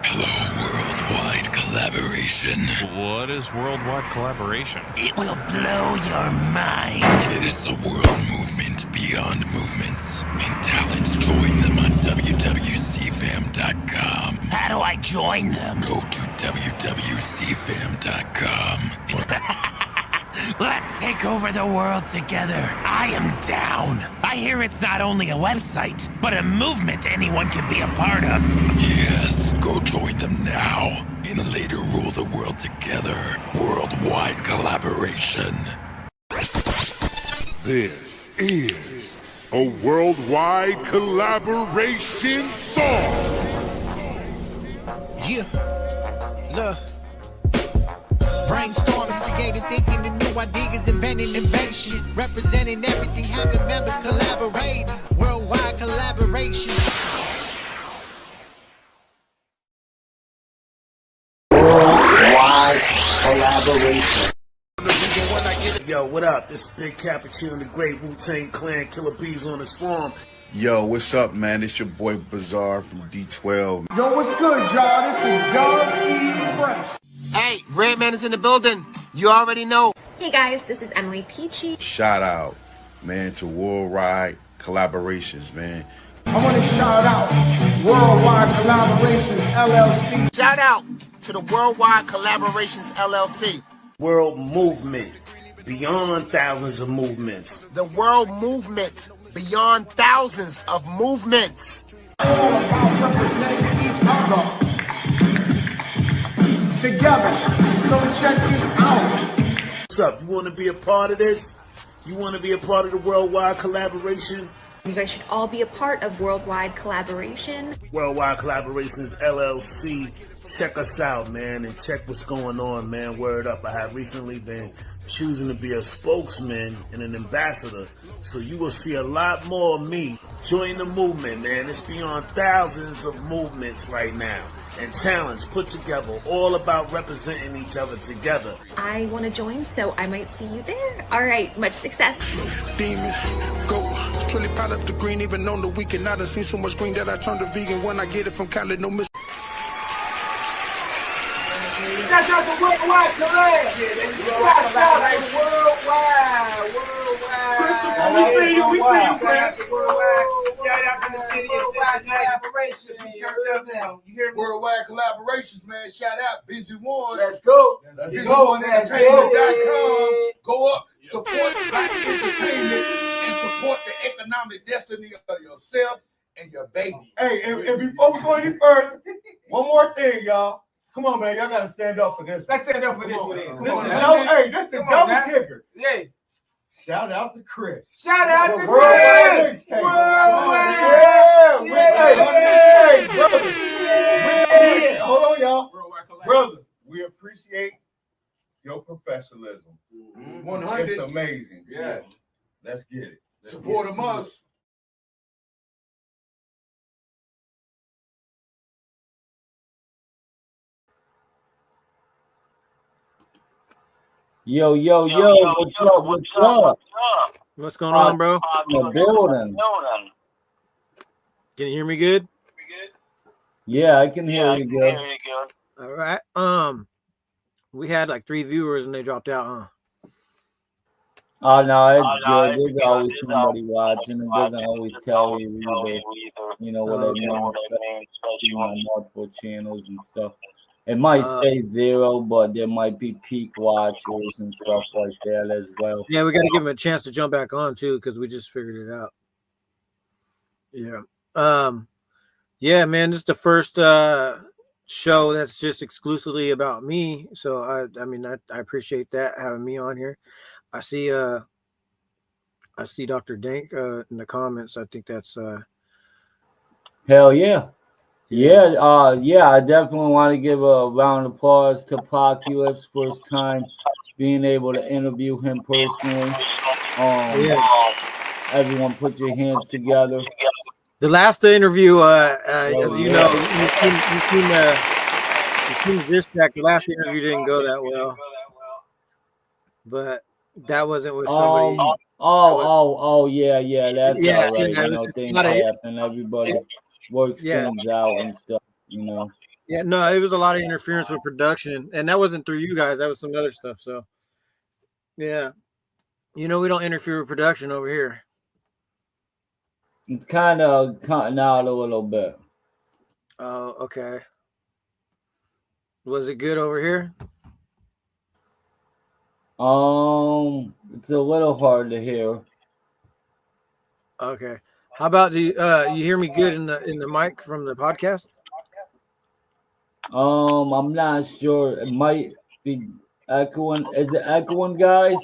Hello, worldwide collaboration. What is worldwide collaboration? It will blow your mind. It is the world movement beyond movements. And talents join them on wwcfam.com. How do I join them? Go to wwcfam.com. Let's take over the world together. I am down. I hear it's not only a website, but a movement anyone can be a part of. Yes, go join them now and later rule the world together. Worldwide collaboration. This is a worldwide collaboration song. Yeah, look. Brainstorming, creating, thinking the new ideas, inventing inventions, representing everything, having members collaborate. Worldwide collaboration. Worldwide collaboration. Yo, what up? This is Big Cappuccino, the Great Wu-Tang Clan, Killer Bees on the Swarm. Yo, what's up, man? It's your boy Bizarre from D12. Yo, what's good, y'all? This is Dub E Fresh. Hey, Redman is in the building. You already know. Hey guys, this is Emily Peachy. Shout out, man, to Worldwide Collaborations, man. I want to shout out Worldwide Collaborations LLC. Shout out to the Worldwide Collaborations LLC. World movement, beyond thousands of movements. The world movement, beyond thousands of movements. All about representing each other together. So check this out. What's up? You want to be a part of this? You want to be a part of the Worldwide Collaboration? You guys should all be a part of Worldwide Collaboration. Worldwide Collaborations LLC. Check us out, man, and check what's going on, man. Word up. I have recently been choosing to be a spokesman and an ambassador, so you will see a lot more of me. Join the movement, man. It's beyond thousands of movements right now and talents put together, all about representing each other together. I want to join, so I might see you there. All right, much success. Demon, go, truly pile up the green, even on the weekend. I done seen so much green that I turned to vegan when I get it from Cali, no miss. Shout out to Worldwide Collaboration. Shout out to Worldwide. We see you, man. Shout out to the city of Collaboration. You hear me? Worldwide collaborations, man. Shout out, Busy One. Let's go. BusyOneEntertainment.com. Go up, support Black entertainment, and support the economic destiny of yourself and your baby. Hey, and before we go any further, one more thing, y'all. Come on, man. Y'all got to stand up for this. Let's stand up for this one. Hey, this is the double kicker. Yeah. Shout out to Chris. Shout out to Chris. Hey, brother. Hold on, y'all. Brother, we appreciate your professionalism. 100. It's amazing. Yeah. Let's get it. Support them us. Yo, what's up? What's going on, bro? In the building. Can you hear me good? Yeah, I can hear you good. All right. We had like 3 viewers and they dropped out, huh? Oh no, it's good. There's always somebody watching. It doesn't always tell you either. You know what I mean? Especially on multiple channels and stuff. It might say 0, but there might be peak watchers and stuff like that as well. Yeah, we got to give them a chance to jump back on too, because we just figured it out. Yeah. Yeah, man, this is the first show that's just exclusively about me. So I appreciate that, having me on here. I see Dr. Dank in the comments. I think that's hell yeah. Yeah, I definitely want to give a round of applause to Poculus for his time being able to interview him personally. Everyone put your hands together. The last interview, as you know, you've seen this track. The last interview didn't go that well, but that wasn't with somebody. Yeah, that's all right. You know, things happen. Everybody works things out and stuff, you know. Yeah, no, it was a lot of interference with production, and that wasn't through you guys. That was some other stuff. So, yeah, we don't interfere with production over here. It's kind of cutting out a little bit. Oh, okay. Was it good over here? It's a little hard to hear. Okay. How about you hear me good in the mic from the podcast? I'm not sure. It might be echoing. Is it echoing, guys?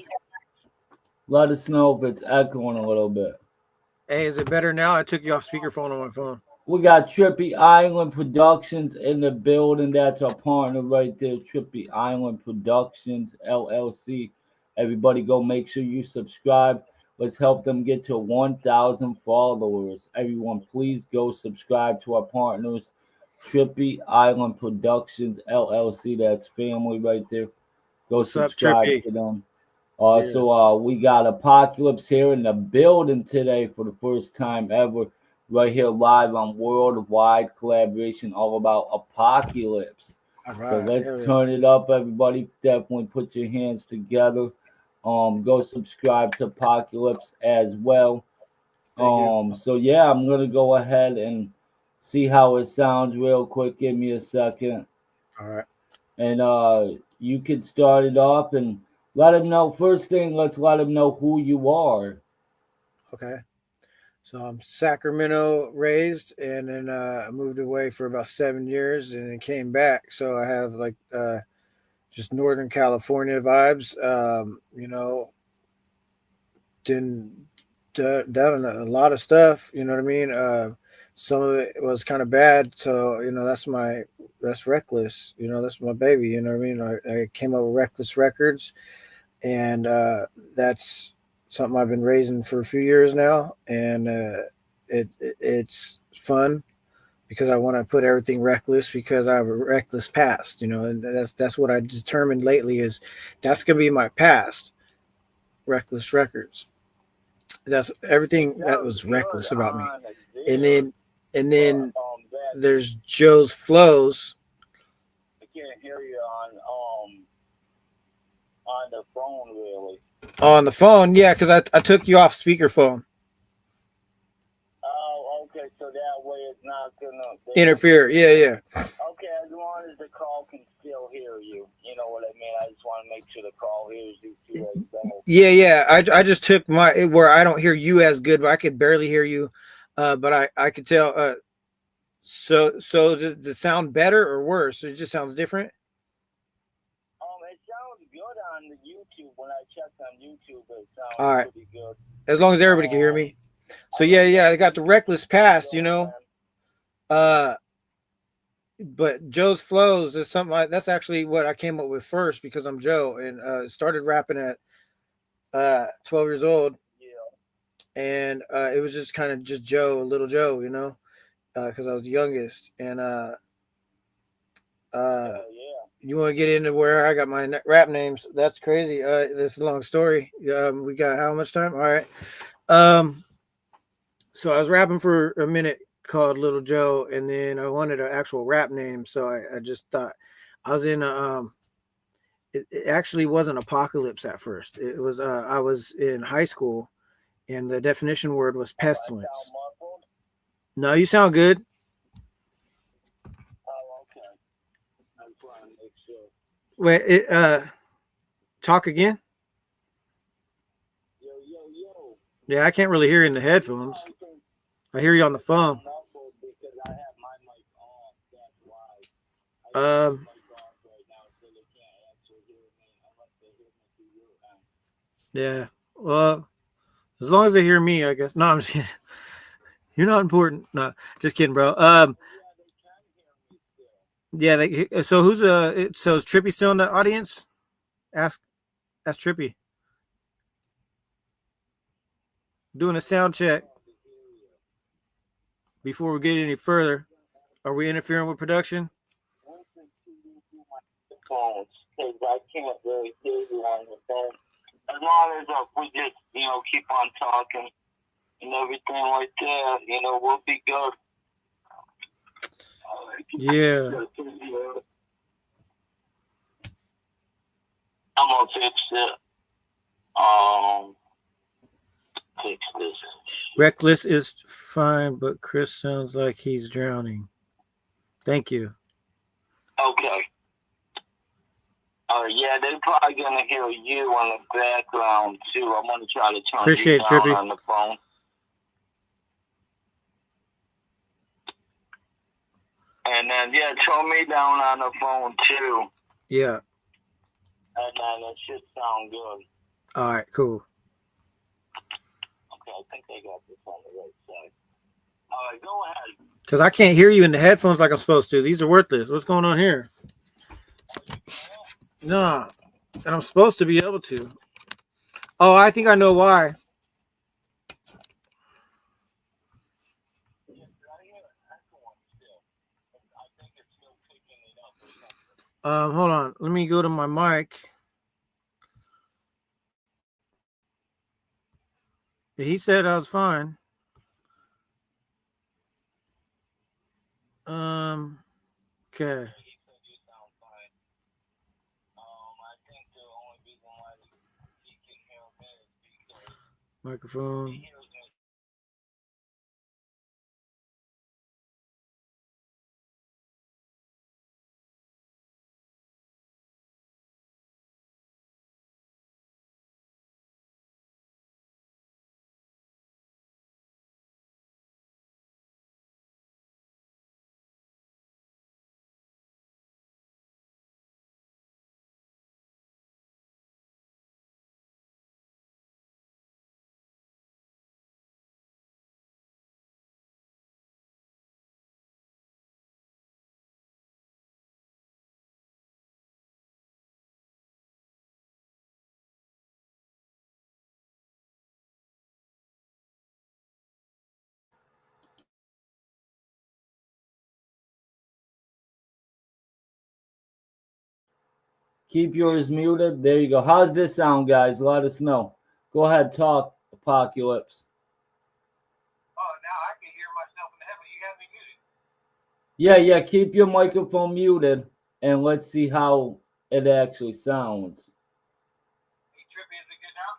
Let us know if it's echoing a little bit. Hey, is it better now? I took you off speakerphone on my phone. We got Trippy Island Productions in the building. That's our partner right there, Trippy Island Productions, LLC. Everybody go make sure you subscribe. Let's help them get to 1,000 followers. Everyone, please go subscribe to our partners, Trippy Island Productions, LLC. That's family right there. Go subscribe to them. So we got Apocalypse here in the building today for the first time ever. Right here live on Worldwide Collaboration, all about Apocalypse. Right, so let's turn it up, everybody. Definitely put your hands together. Go subscribe to Apocalypse as well. So yeah, I'm gonna go ahead and see how it sounds real quick. Give me a second. All right. And you can start it off and let them know. First thing, let's let them know who you are. Okay. So I'm Sacramento raised, and then I moved away for about 7 years, and then came back. So I have like just Northern California vibes. Done a lot of stuff. You know what I mean? Some of it was kind of bad, so that's Reckless. That's my baby. You know what I mean? I came up with Reckless Records, and that's something I've been raising for a few years now, and it's fun because I want to put everything reckless because I have a reckless past, and that's what I determined lately is that's gonna be my past. Reckless Records. That's everything that was reckless about me, and then there's Joe's Flows. I can't hear you on the phone really. On the phone, yeah, because I took you off speakerphone. Oh, okay. So that way it's not gonna interfere. Yeah. Okay, as long as the call can still hear you. You know what I mean? I just want to make sure the call hears you too. Yeah. I just took where I don't hear you as good, but I could barely hear you. But I could tell. So does it sound better or worse? It just sounds different. It sounds good on the YouTube. When I checked on YouTube, it sounds all right. pretty good. As long as everybody can hear me. So yeah, I got the reckless past, but Joe's Flows is something that's actually what I came up with first because I'm Joe and started rapping at 12 years old. Yeah. And it was just kind of just Joe, little Joe, because I was the youngest. And you want to get into where I got my rap names? That's crazy. This is a long story. We got how much time? All right. So I was rapping for a minute called Little Joe, and then I wanted an actual rap name. So I just thought I was in it actually wasn't Apocalypse at first. It was I was in high school, and the definition word was pestilence. No, you sound good. Oh, okay. I just want to make sure. Wait, talk again. Yo. Yeah, I can't really hear you in the headphones. I hear you on the phone. Yeah. Well, as long as they hear me, I guess. No, I'm just kidding. You're not important. No, just kidding, bro. Yeah. So who's so is Trippy still in the audience? Ask Trippy. Doing a sound check. Before we get any further, are we interfering with production? Because I can't really hear you on the phone. As long as we just, keep on talking and everything like that, we'll be good. Yeah. fix it. Fix this. Reckless is fine, but Chris sounds like he's drowning. Thank you. Okay. Yeah, they're probably gonna hear you in the background too. I'm gonna try to turn Appreciate you it, down Trippy. on the phone. And then turn me down on the phone too. Yeah. And then it should sound good. All right, cool. Okay, I think I got this on the right side. All right, go ahead. Because I can't hear you in the headphones like I'm supposed to. These are worthless. What's going on here? Nah. And I'm supposed to be able to. Oh, I think I know why. Hold on. Let me go to my mic. He said I was fine. Okay. Microphone. Keep yours muted. There you go. How's this sound, guys? Let us know. Go ahead, talk, Apocalypse. Oh, now I can hear myself in the heaven. You have me muted. Yeah. Keep your microphone muted, and let's see how it actually sounds. Hey, Trippy, is it good now?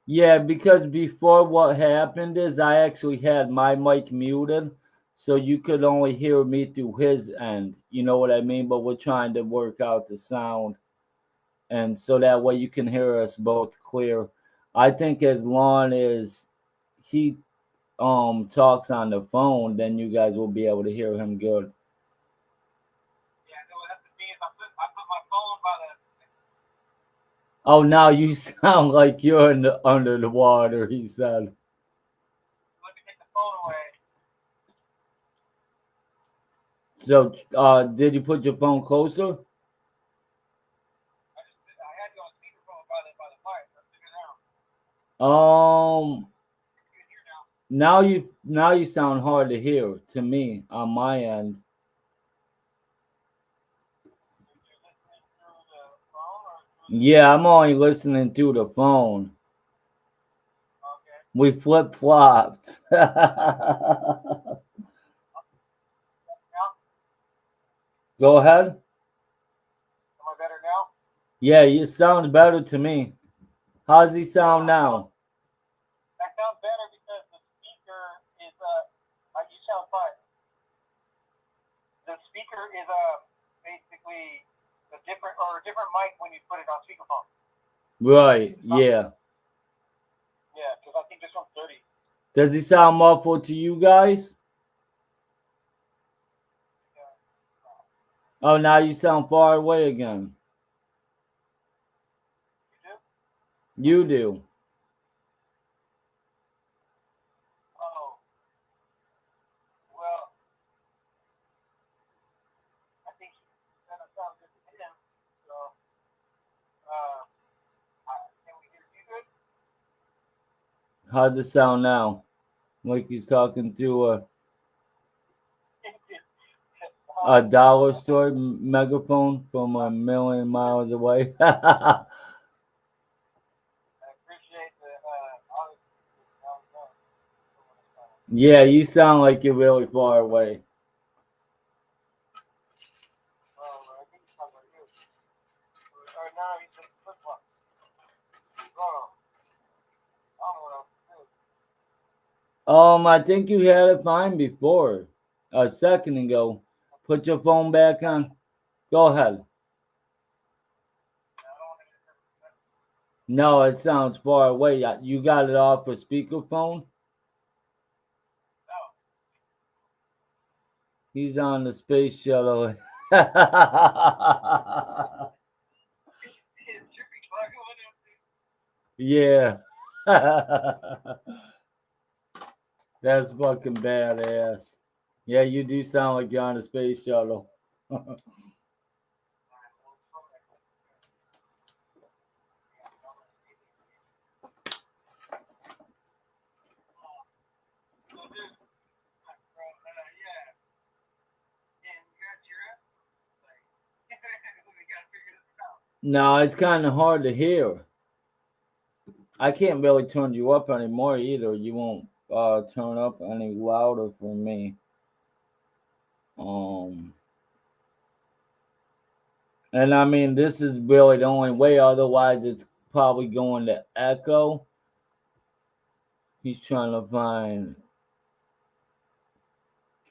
Yeah, because before what happened is I actually had my mic muted, so you could only hear me through his end. You know what I mean? But we're trying to work out the sound, and so that way you can hear us both clear. I think as long as he talks on the phone, then you guys will be able to hear him good. Yeah, no, that's the thing is I put my phone by the... Oh, now you sound like you're under the water, he said. Let me take the phone away. So, did you put your phone closer? I had you on speakerphone by the mic. Let's figure it out. Now you sound hard to hear to me on my end. Yeah, I'm only listening through the phone. Okay. We flip-flopped. Go ahead. Am I better now? Yeah, you sound better to me. How's he sound now? That sounds better because the speaker is you sound fine. The speaker is basically a different mic when you put it on speakerphone. Right, yeah. Yeah, because I think this one's dirty. Does he sound muffled to you guys? Oh, now you sound far away again. You do. Oh. Well, I think it's going to sound good to him. So, can we hear you good? How's it sound now? Like he's talking to a dollar store megaphone from a million miles away. Yeah, you sound like you're really far away. I think I think you had it fine before. A second ago. Put your phone back on. Go ahead. No, it sounds far away. You got it off a speakerphone? He's on the space shuttle. Yeah. That's fucking badass. Yeah, you do sound like you're on a space shuttle. No, it's kind of hard to hear. I can't really turn you up anymore either. You won't turn up any louder for me. And I mean, this is really the only way. Otherwise, it's probably going to echo. He's trying to find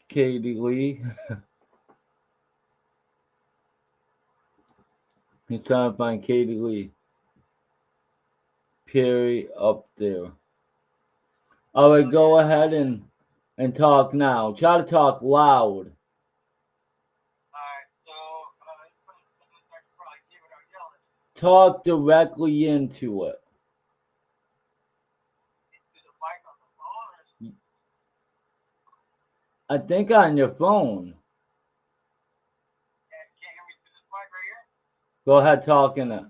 Katie Lee. He's trying to find Katie Lee. Perry up there. All right, go ahead and talk now. Try to talk loud. Talk directly into it. I think on your phone. Go ahead, talk in it.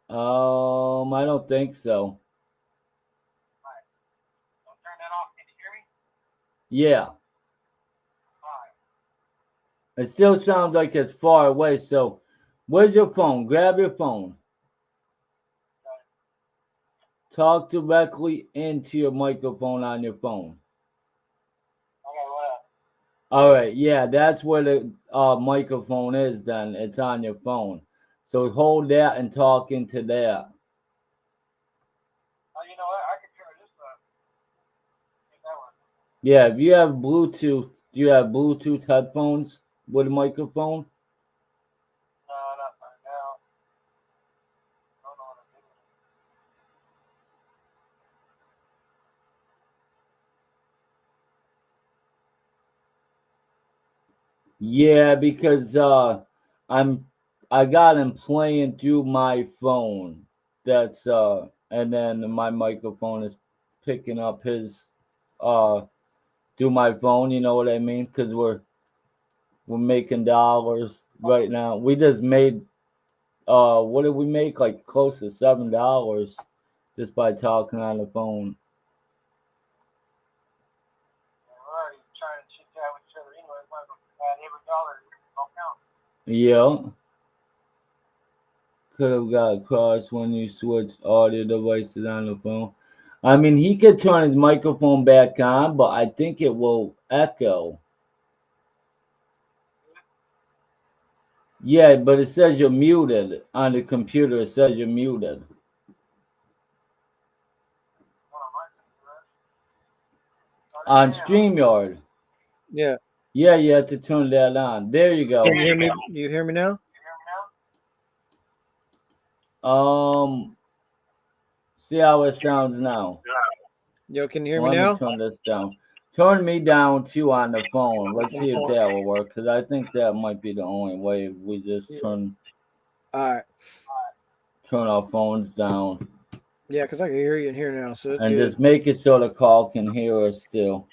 I don't think so. Yeah. It still sounds like it's far away, so where's your phone? Grab your phone. Talk directly into your microphone on your phone. All right, yeah, that's where the microphone is then. It's on your phone. So hold that and talk into that. Yeah, if you have Bluetooth, do you have Bluetooth headphones with a microphone? Yeah, because I got him playing through my phone. That's and then my microphone is picking up his through my phone, you know what I mean? Because we're making dollars right now. We just made what did we make? Like close to $7 just by talking on the phone. Yeah. Could have got across when you switch audio devices on the phone. I mean, he could turn his microphone back on, but I think it will echo. Yeah, but it says you're muted on the computer. It says you're muted. On StreamYard. Yeah. Yeah, you have to turn that on. There you go. Can you hear me? You hear me now? See how it sounds now. Yo, can you hear Let me now? me turn this down. Turn me down too on the phone. Let's see if that will work, because I think that might be the only way if we just turn our phones down. Yeah, because I can hear you in here now, so it's and good. just make it so the call can hear us still.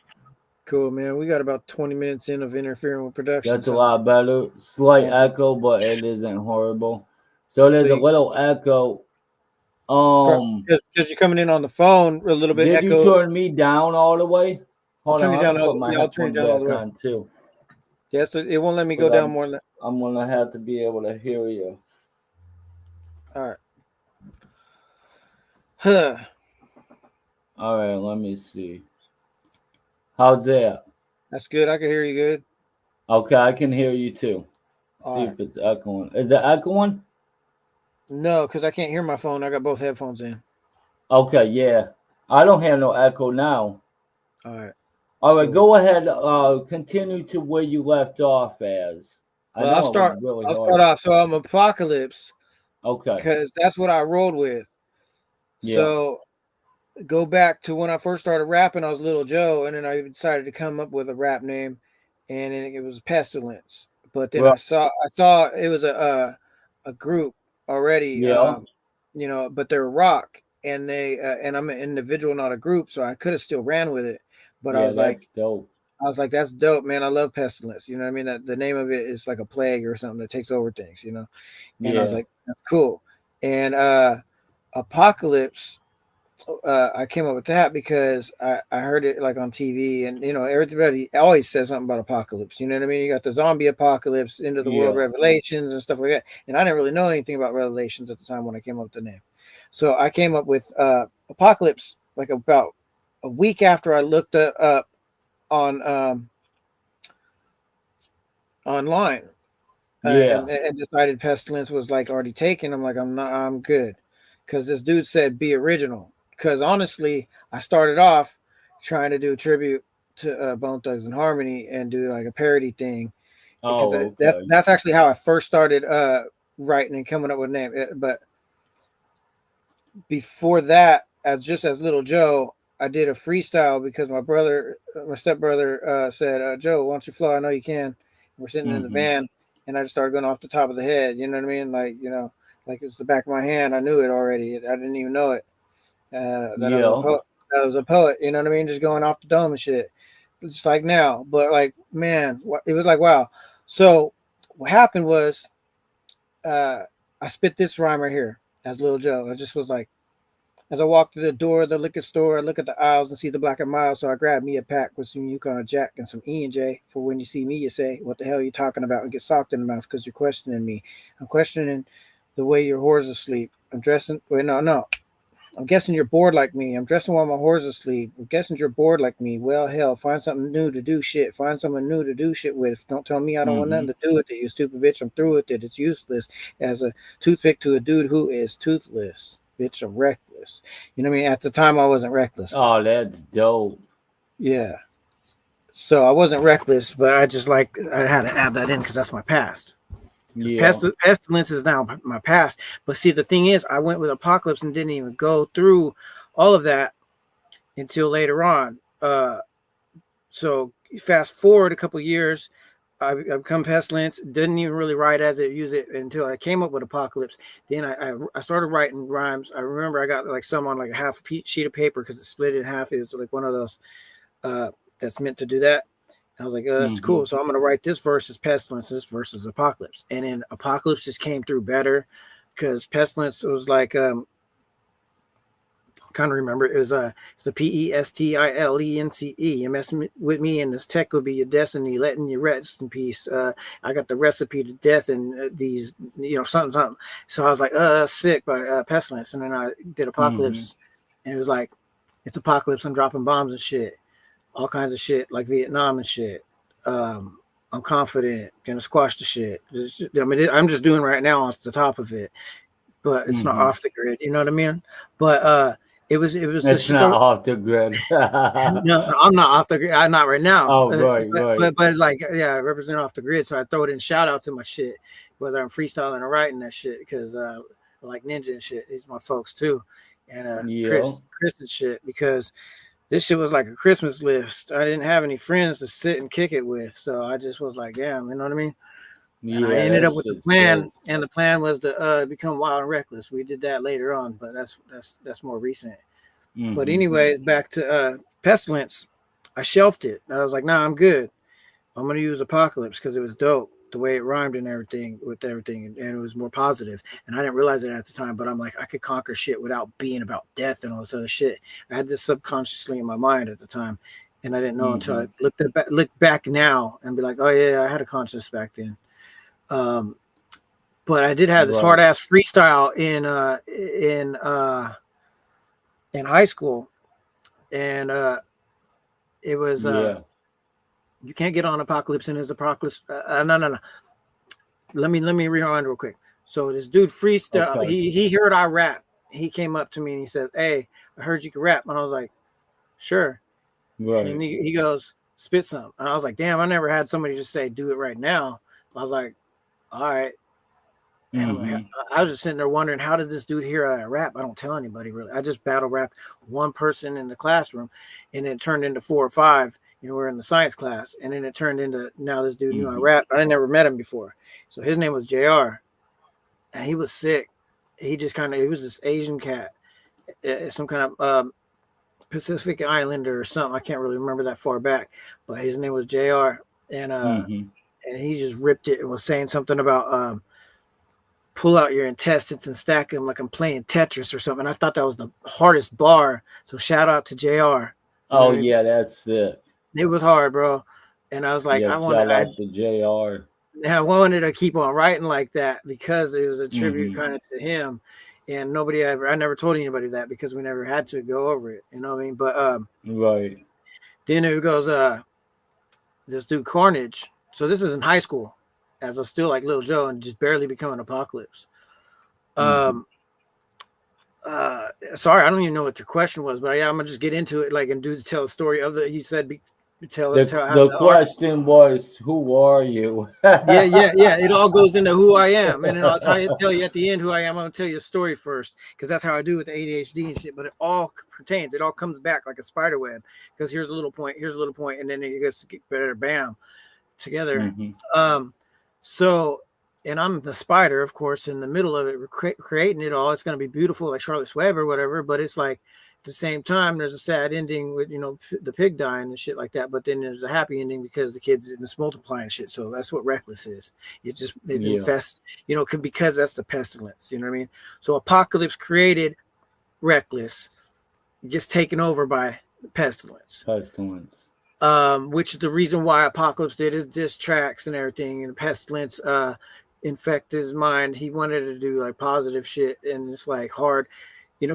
Cool, man. We got about 20 minutes in of interfering with production. That's a lot better. Slight echo, but it isn't horrible. So there's a little echo. Because you're coming in on the phone, a little bit Did echo. you turn me down all the way? Hold I'll turn on, you down. I'll put my I'll turn you headphones down all back the way. on too. Yeah, so it won't let me go down more than that. I'm gonna have to be able to hear you. All right. Huh. All right, let me see. How's that? That's good. I can hear you good. Okay, I can hear you too. See if it's echoing. Is it echoing? No, because I can't hear my phone. I got both headphones in. Okay, yeah. I don't have no echo now. All right. All right, Cool. go ahead. Continue to where you left off as. I Well, know I'll it was start. really I'll hard. start off. So I'm Apocalypse Okay. because that's what I rolled with. Yeah. So go back to when I first started rapping. I was Little Joe, and then I decided to come up with a rap name, and then it was Pestilence. But then Right. I saw it was a group already. Yeah. You know, but they're rock, and they and I'm an individual, not a group, so I could have still ran with it. But Yeah, that's dope. I was like, that's dope, man. I love Pestilence. You know what I mean? That the name of it is like a plague or something that takes over things, you know? And I was Yeah. like, that's cool. And Apocalypse, I came up with that because I heard it like on TV, and you know, everybody always says something about apocalypse. You know what I mean? You got the zombie apocalypse, into the world Yeah. revelations and stuff like that. And I didn't really know anything about revelations at the time when I came up with the name. So I came up with Apocalypse like about a week after I looked it up on online, Yeah. and decided Pestilence was like already taken. I'm like, I'm good, because this dude said be original. Because honestly, I started off trying to do a tribute to Bone Thugs and Harmony and do like a parody thing, because Oh, okay. that's actually how I first started writing and coming up with a name. But before that, as Little Joe, I did a freestyle because my stepbrother said, Joe, why don't you flow? I know you can. We're sitting in the Mm-hmm. van, and I just started going off the top of the head. You know what I mean? Like, you know, like it's the back of my hand. I knew it already. I didn't even know it. That I was a Yeah. poet. I was a poet. You know what I mean? Just going off the dome and shit. Just like now. But like, man, it was like, wow. So what happened was I spit this rhyme right here as Little Joe. I just was like, as I walk through the door of the liquor store, I look at the aisles and see the Black and Mild. So I grab me a pack with some Yukon Jack and some E&J. For when you see me, you say, "What the hell are you talking about?" and get socked in the mouth because you're questioning me. I'm questioning the way your whore's asleep. I'm dressing. Wait, no. I'm guessing you're bored like me. I'm dressing while my whore's asleep. I'm guessing you're bored like me. Well, hell, find something new to do shit. Find someone new to do shit with. Don't tell me I don't want Mm-hmm. nothing to do with it, you stupid bitch. I'm through with it. It's useless as a toothpick to a dude who is toothless. Bitch, I'm reckless. You know what I mean? At the time, I wasn't reckless. Oh, that's dope. Yeah. So I wasn't reckless, but I just like, I had to add that in because that's my past. Yeah. Pestilence is now my past. But see, the thing is, I went with Apocalypse and didn't even go through all of that until later on. So fast forward a couple years, I become Pestilence. Didn't even really write as it, use it until I came up with Apocalypse. Then I started writing rhymes. I remember I got like some on like a half sheet of paper because it split in half. It was like one of those that's meant to do that. I was like, oh, that's Mm-hmm. cool. So I'm going to write this verse as Pestilence, this verse as Apocalypse. And then Apocalypse just came through better because Pestilence was like, kind of remember, it was it's a PESTILENCE. You messing with me and this tech will be your destiny, letting you rest in peace. I got the recipe to death and these, you know, something. So I was like, sick by Pestilence. And then I did Apocalypse and it was like, it's Apocalypse. I'm dropping bombs and shit. All kinds of shit like Vietnam and shit. I'm confident, gonna squash the shit. I mean, I'm just doing right now off the top of it, but it's not off the grid. You know what I mean? But it was. It's not off the grid. No, I'm not off the grid. I'm not right now. Oh, right, right. But like, yeah, I represent off the grid, so I throw it in shout out to my shit, whether I'm freestyling or writing that shit, because I like Ninja and shit. These are my folks too, and Chris and shit, because this shit was like a Christmas list. I didn't have any friends to sit and kick it with, so I just was like, damn, you know what I mean? And I ended up with the plan, and the plan was to become wild and reckless. We did that later on, but that's more recent. But anyway, back to Pestilence. I shelved it. I was like, nah, I'm good. I'm gonna use Apocalypse because it was dope, the way it rhymed and everything, and it was more positive. And I didn't realize it at the time, but I'm like, I could conquer shit without being about death and all this other shit. I had this subconsciously in my mind at the time, and I didn't know until I looked back now and be like, oh yeah, I had a conscience back then. But I did have this hard ass freestyle in high school, and it was you can't get on Apocalypse and his Apocalypse. No. Let me rewind real quick. So this dude freestyle. Okay. He heard I rap, he came up to me and he said, "Hey, I heard you can rap." And I was like, "Sure." Right. And he goes, "Spit some." And I was like, "Damn, I never had somebody just say, do it right now." I was like, "All right." And I'm like, I was just sitting there wondering, how did this dude hear I rap? I don't tell anybody really. I just battle rapped one person in the classroom, and it turned into 4 or 5. You know, we're in the science class, and then it turned into now this dude knew I rap. I never met him before, so his name was JR, and he was sick. He just he was this Asian cat, some kind of Pacific Islander or something. I can't really remember that far back, but his name was JR, and and he just ripped it and was saying something about pull out your intestines and stack them like I'm playing Tetris or something. I thought that was the hardest bar. So shout out to JR. Oh yeah, that's it. It was hard, bro. And I was like, yeah, shout out to JR. I wanted to keep on writing like that because it was a tribute kind of to him. And I never told anybody that because we never had to go over it. You know what I mean? But right. Then it goes this dude Carnage. So this is in high school. As I'm still like Lil Joe and just barely becoming Apocalypse. Sorry, I don't even know what your question was, but yeah, I'm gonna just get into it, like, and tell the story of the. You said the question was, who are you? yeah. It all goes into who I am, and then I'll tell you at the end who I am. I'm gonna tell you a story first because that's how I do with the ADHD and shit. But it all pertains. It all comes back like a spider web. Because here's a little point, and then it gets better. Bam, together. So, and I'm the spider, of course, in the middle of it, creating it all. It's going to be beautiful, like Charlotte Web or whatever. But it's like at the same time, there's a sad ending with, the pig dying and shit like that. But then there's a happy ending because the kids it's multiplying shit. So that's what Reckless is. It infests, because that's the pestilence. You know what I mean? So Apocalypse created Reckless, gets taken over by pestilence. Which is the reason why Apocalypse did his diss tracks and everything, and Pestilence infect his mind. He wanted to do like positive shit, and it's like hard,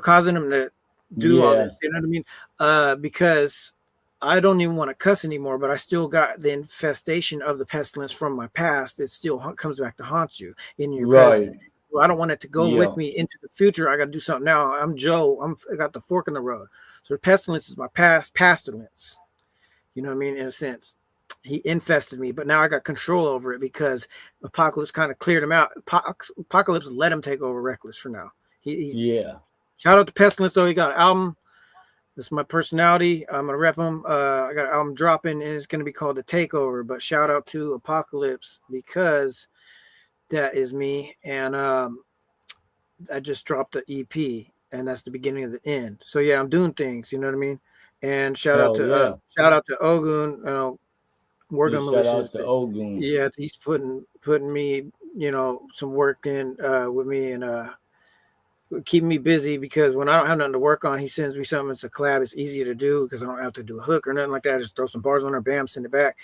causing him to do all this. You know what I mean? Because I don't even want to cuss anymore, but I still got the infestation of the pestilence from my past. It still comes back to haunt you in your present. Well, I don't want it to go with me into the future. I got to do something now. I'm Joe. I got the fork in the road. So the pestilence is my pestilence. You know what I mean? In a sense, he infested me, but now I got control over it because Apocalypse kind of cleared him out. Apocalypse let him take over Reckless for now. Shout out to Pestilence though. He got an album. This is my personality. I'm gonna rep him. I got an album dropping, and it's gonna be called The Takeover. But shout out to Apocalypse because that is me, and I just dropped the EP, and that's the beginning of the end. So yeah, I'm doing things. You know what I mean? And shout out to Ogun, working shout out to Ogun. Yeah, he's putting me, some work in with me and keeping me busy because when I don't have nothing to work on, he sends me something. It's a collab. It's easier to do because I don't have to do a hook or nothing like that. I just throw some bars on there, bam, send it back.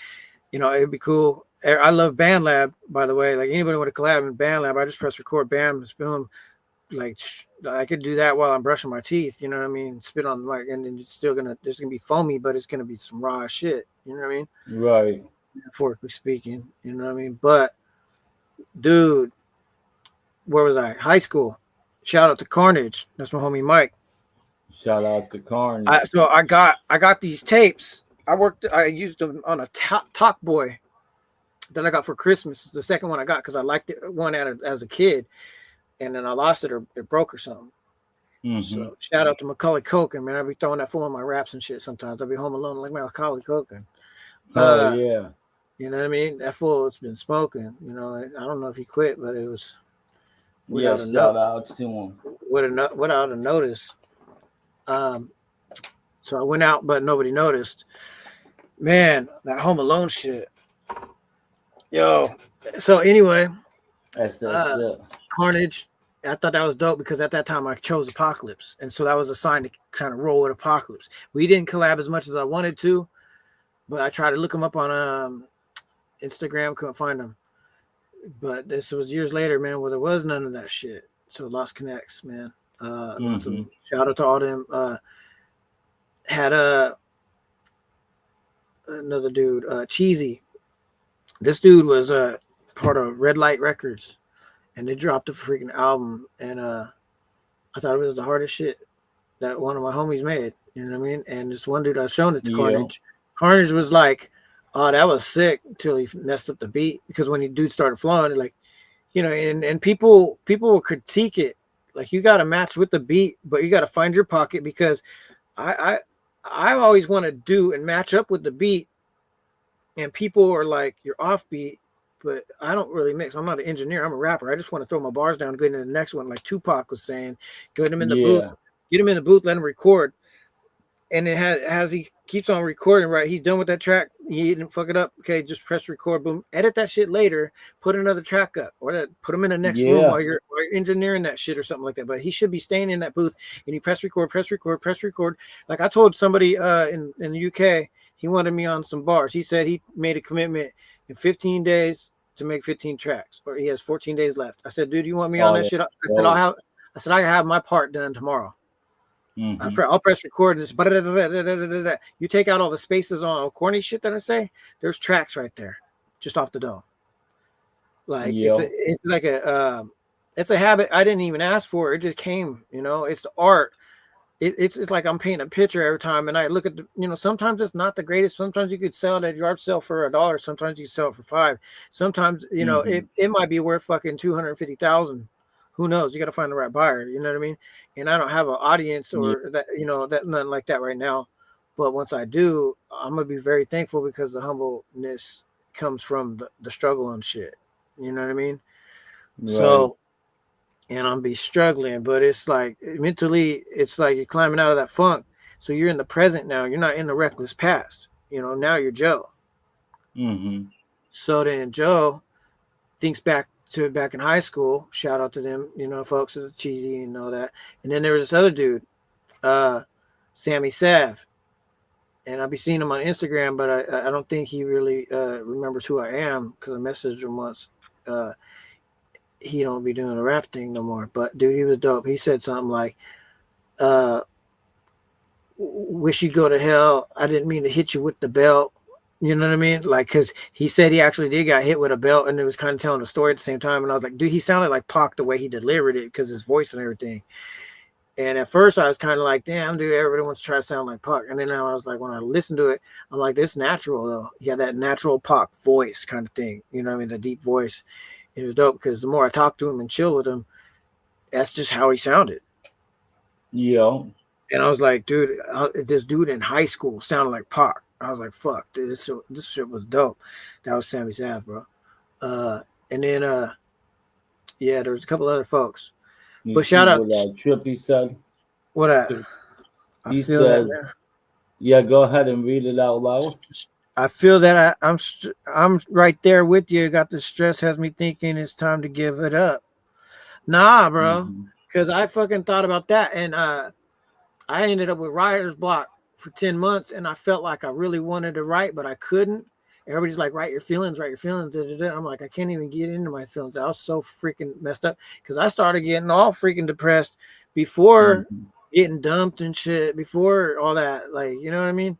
It'd be cool. I love BandLab, by the way. Like anybody with a collab in BandLab, I just press record, bam, boom. Like I could do that while I'm brushing my teeth, you know what I mean? Spit on the mic, and then it's there's gonna be foamy, but it's gonna be some raw shit, you know what I mean? Right. Metaphorically speaking, you know what I mean? But dude, where was I? High school. Shout out to Carnage. That's my homie Mike. Shout out to Carnage. So I got these tapes. I used them on a Talk Boy that I got for Christmas. It's the second one I got because I liked it one as a kid. And then I lost it or it broke or something. So shout out to Macaulay Culkin, man. I be throwing that fool in my raps and shit sometimes. I'll be home alone like Macaulay Culkin. Yeah. You know what I mean? That fool has been smoking. I don't know if he quit, but it was shout out to him. Without a notice. So I went out, but nobody noticed. Man, that Home Alone shit. Yo. So anyway. That's that shit. Carnage. I thought that was dope because at that time I chose Apocalypse. And so that was a sign to kind of roll with Apocalypse. We didn't collab as much as I wanted to, but I tried to look him up on Instagram, couldn't find him. But this was years later, man, where there was none of that shit. So Lost Connects, man. So shout out to all them. Had another dude, Cheesy. This dude was part of Red Light Records, and they dropped a freaking album, and I thought it was the hardest shit that one of my homies made. You know what I mean? And this one dude I was showing it to Carnage. Carnage was like, "Oh, that was sick," until he messed up the beat, because when the dude started flowing, like, you know, and people will critique it. Like, you got to match with the beat, but you got to find your pocket, because I always want to do and match up with the beat, and people are like, "You're offbeat," but I don't really mix. I'm not an engineer. I'm a rapper. I just want to throw my bars down, go into the next one, like Tupac was saying. Get him in the booth, let him record, and it has he keeps on recording. Right, he's done with that track. He didn't fuck it up. Okay, just press record. Boom. Edit that shit later. Put another track up, or put him in the next room while you're engineering that shit or something like that. But he should be staying in that booth, and he press record. Like I told somebody in the UK, he wanted me on some bars. He said he made a commitment in 15 days to make 15 tracks, or he has 14 days left. I said, dude, you want me on that shit? I said, I can have my part done tomorrow. I'll press record and just you take out all the spaces on corny shit that I say. There's tracks right there, just off the dome. Like it's like it's a habit I didn't even ask for. It just came. You know, it's the art. It's like I'm painting a picture every time, and I look at the. You know, sometimes it's not the greatest. Sometimes you could sell it at yard sale for $1. Sometimes you sell it for $5. Sometimes know it might be worth fucking $250,000. Who knows? You got to find the right buyer. You know what I mean? And I don't have an audience or that, that nothing like that right now. But once I do, I'm going to be very thankful, because the humbleness comes from the struggle and shit. You know what I mean? Right. So, and I'm be struggling, but it's like mentally, it's like you're climbing out of that funk. So you're in the present now. You're not in the reckless past. Now you're Joe. So then Joe thinks back in high school. Shout out to them, folks, are cheesy and all that. And then there was this other dude, Sammy Sav, and I'll be seeing him on Instagram, but I don't think he really remembers who I am, because I messaged him once. He don't be doing the rap thing no more, but dude, he was dope. He said something like, "Wish you go to hell. I didn't mean to hit you with the belt." You know what I mean? Like, because he said he actually did got hit with a belt, and it was kind of telling the story at the same time. And I was like, dude, he sounded like Pac the way he delivered it, because his voice and everything. And at first I was kind of like, damn, dude, everybody wants to try to sound like Pac. And then I was like, when I listened to it, I'm like, this natural though. He had that natural Pac voice kind of thing. You know what I mean? The deep voice. It was dope, because the more I talked to him and chill with him, that's just how he sounded. Yeah. And I was like, dude, this dude in high school sounded like Pac. I was like, fuck, dude, this shit was dope. That was Sammy Sav, bro. And then, there was a couple other folks. But shout out. What Trippy said? What he said, go ahead and read it out loud. I feel that I'm right there with you. Got the stress, has me thinking it's time to give it up. Nah, bro, because I fucking thought about that, and I ended up with writer's block for 10 months, and I felt like I really wanted to write, but I couldn't. Everybody's like, write your feelings. I'm like, I can't even get into my feelings. I was so freaking messed up, because I started getting all freaking depressed before getting dumped and shit, before all that. Like, you know what I mean?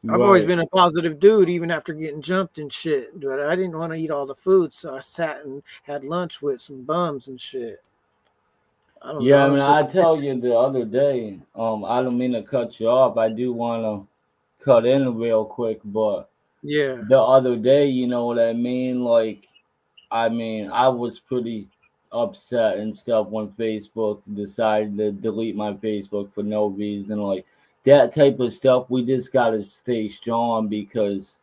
I've always been a positive dude, even after getting jumped and shit. But I didn't want to eat all the food, so I sat and had lunch with some bums and shit. I mean, I tell you the other day, I don't mean to cut you off. I do want to cut in real quick, but the other day, you know what I mean? Like, I was pretty upset and stuff when Facebook decided to delete my Facebook for no reason. Like, that type of stuff, we just got to stay strong, because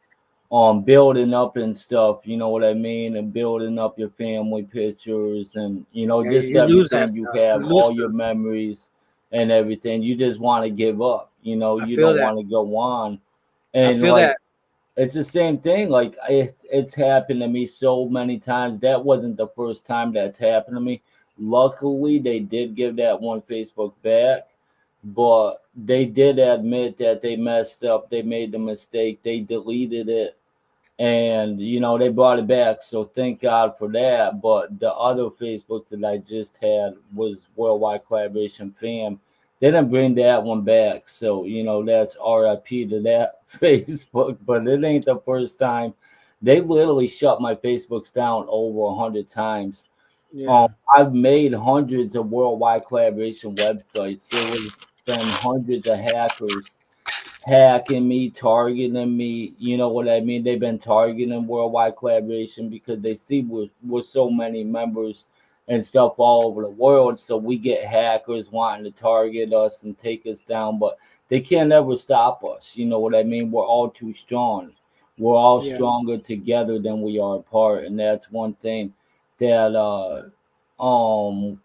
building up and stuff, you know what I mean, and building up your family pictures, and just everything you have, all your memories and everything. You just want to give up, you don't want to go on. And I feel that it's the same thing. Like, it's happened to me so many times. That wasn't the first time that's happened to me. Luckily, they did give that one Facebook back, but they did admit that they messed up. They made the mistake. They deleted it. And, they brought it back. So thank God for that. But the other Facebook that I just had was Worldwide Collaboration Fam. They didn't bring that one back. So, that's RIP to that Facebook. But it ain't the first time. They literally shut my Facebooks down over 100 times. Yeah. I've made hundreds of worldwide collaboration websites. There was been hundreds of hackers hacking me, targeting me. You know what I mean? They've been targeting worldwide collaboration because they see we're so many members and stuff all over the world. So we get hackers wanting to target us and take us down, but they can't ever stop us. You know what I mean? We're all too strong. We're all Yeah. stronger together than we are apart. And that's one thing that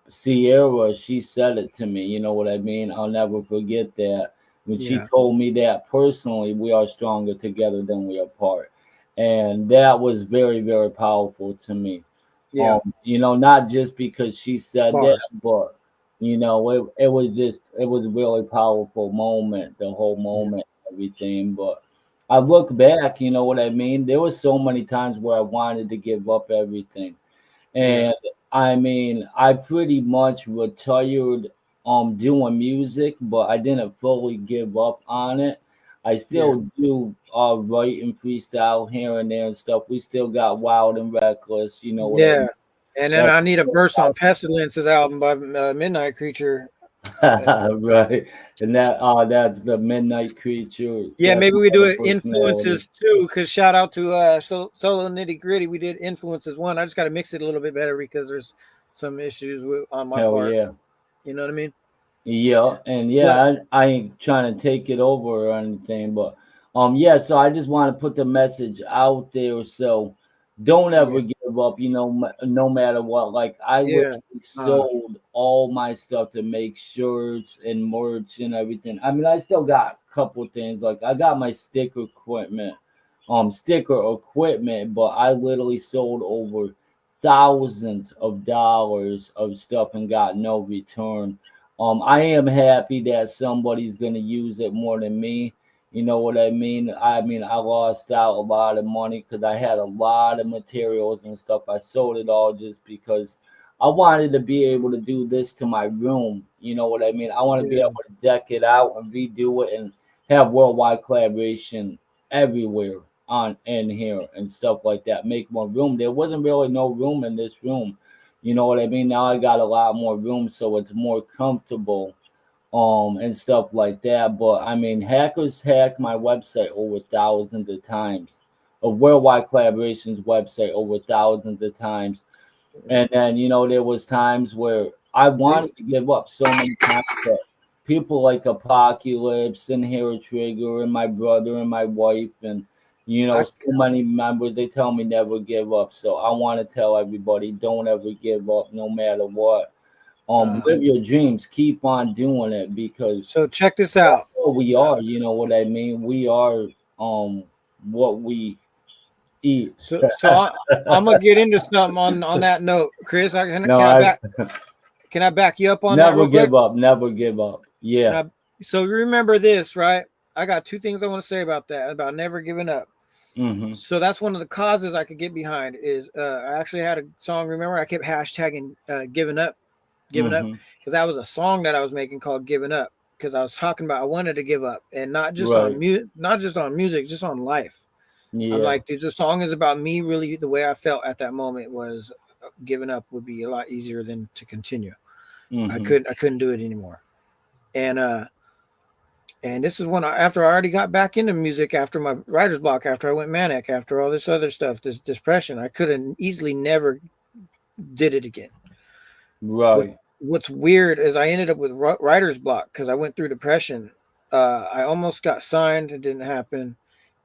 Sierra, she said it to me. You know what I mean? I'll never forget that when she Yeah. told me that personally, we are stronger together than we are apart. And that was very, very powerful to me. Yeah. You know, not just because she said that, Bars. but you know, it was a really powerful moment, the whole Yeah. moment, everything. But I look back, you know what I mean? There was so many times where I wanted to give up everything. Yeah. And I mean, I pretty much retired doing music, but I didn't fully give up on it. I Yeah. still do write and freestyle here and there and stuff. We still got Wild and Reckless, you know what I Yeah. mean? And then That's I need a verse on Pestilence's album by Midnight Creature. right. And that's the Midnight Creature. Yeah, That's maybe we do another it personality. influences too. Because shout out to Solo Nitty Gritty. We did influences one. I just got to mix it a little bit better because there's some issues on my Hell part. yeah. You know what I mean? Yeah, and But yeah, I ain't trying to take it over or anything, but yeah, so I just want to put the message out there. So don't yeah, ever give up, you know, no matter what. Like I yeah, literally sold all my stuff to make shirts and merch and everything. I mean, I still got a couple things. Like I got my sticker equipment, but I literally sold over thousands of dollars of stuff and got no return. I am happy that somebody's gonna use it more than me. You know what I mean? I mean, I lost out a lot of money because I had a lot of materials and stuff. I sold it all just because I wanted to be able to do this to my room. You know what I mean? I want to be yeah, able to deck it out and redo it and have worldwide collaboration everywhere on in here and stuff like that. Make more room. There wasn't really no room in this room. You know what I mean? Now I got a lot more room, so it's more comfortable, and stuff like that. But I mean, hackers hacked my website over thousands of times, a worldwide collaborations website over thousands of times. And then you know there was times where I wanted to give up so many times, but people like Apocalypse and Hero Trigger and my brother and my wife and you know I, so many members, they tell me never give up. So I want to tell everybody, don't ever give up, no matter what. Live your dreams, keep on doing it because so check this out. that's what we are. You know what I mean? We are what we eat. I'm gonna get into something on that note, Chris. No, I Can I back you up on that never real quick? give up. Never give up. Yeah. So remember this, right? I got two things I want to say about that, about never giving up. Mm-hmm. So that's one of the causes I could get behind is I actually had a song. Remember, I kept hashtagging giving up, because that was a song that I was making called "Giving Up," because I was talking about I wanted to give up, and not just on music, just on life. Yeah. I'm like, dude, the song is about me. Really, the way I felt at that moment was giving up would be a lot easier than to continue. I couldn't do it anymore, and this is when after I already got back into music, after my writer's block, after I went manic, after all this other stuff, this depression, I could have easily never did it again. Right. What's weird is I ended up with writer's block because I went through depression. I almost got signed. It didn't happen.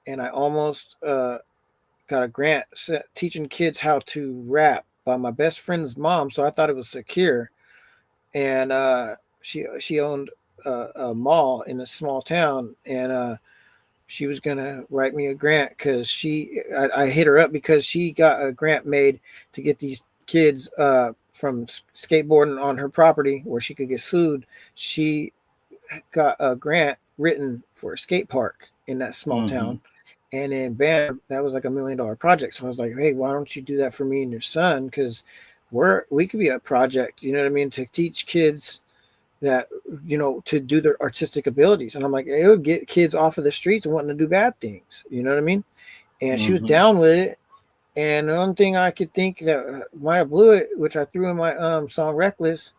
And I almost got a grant teaching kids how to rap by my best friend's mom. So I thought it was secure. And she owned a mall in a small town, and she was gonna write me a grant because I hit her up because she got a grant made to get these kids from skateboarding on her property where she could get sued. She got a grant written for a skate park in that small town. And then bam, that was like $1 million project. So I was like, hey, why don't you do that for me and your son? Because we could be a project, you know what I mean, to teach kids that, you know, to do their artistic abilities. And I'm like, it would get kids off of the streets and wanting to do bad things, you know what I mean? And she was down with it. And the only thing I could think that might have blew it, which I threw in my song "Reckless,"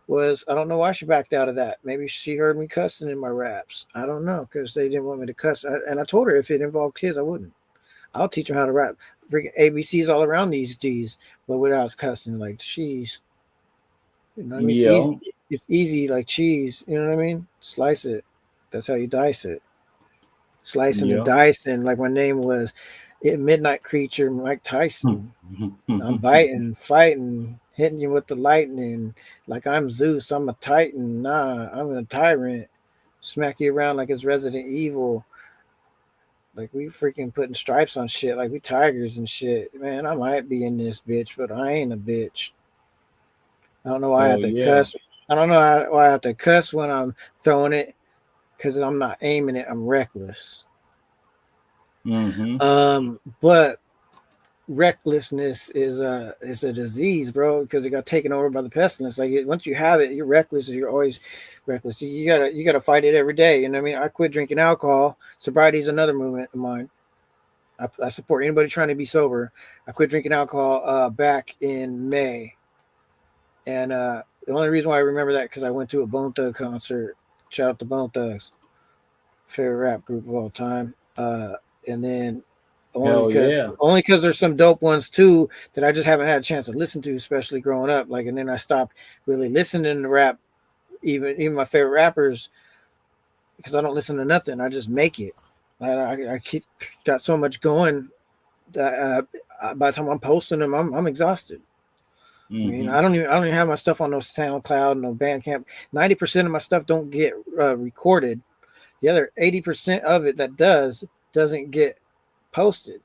was I don't know why she backed out of that. Maybe she heard me cussing in my raps. I don't know because they didn't want me to cuss. And I told her if it involved kids, I wouldn't. I'll teach them how to rap. Freaking ABCs all around these G's, but without cussing. Like cheese, you know what I mean? It's Yeah. easy. It's easy like cheese. You know what I mean? Slice it. That's how you dice it. Slicing and Yeah. dicing. Like my name was Midnight Creature Mike Tyson. I'm biting, fighting, hitting you with the lightning. Like I'm Zeus, I'm a Titan. Nah, I'm a tyrant. Smack you around like it's Resident Evil. Like we freaking putting stripes on shit. Like we tigers and shit. Man, I might be in this bitch, but I ain't a bitch. I don't know why I Oh have to yeah. cuss. I don't know why I have to cuss when I'm throwing it because I'm not aiming it. I'm reckless. But recklessness is a disease, bro, because it got taken over by the pestilence. Like once you have it, you're reckless. You're always reckless. You gotta fight it every day. You know what I mean? I quit drinking alcohol. Sobriety is another movement of mine. I support anybody trying to be sober. I quit drinking alcohol back in May, and the only reason why I remember that because I went to a Bone Thug concert. Shout out to Bone Thugs, favorite rap group of all time. And then Hell yeah. only because there's some dope ones too that I just haven't had a chance to listen to, especially growing up. Like, and then I stopped really listening to rap, even my favorite rappers, because I don't listen to nothing. I just make it. I keep got so much going that by the time I'm posting them, I'm exhausted. I mean, I don't even have my stuff on no SoundCloud, no Bandcamp. 90% of my stuff don't get recorded. The other 80% of it that doesn't get posted.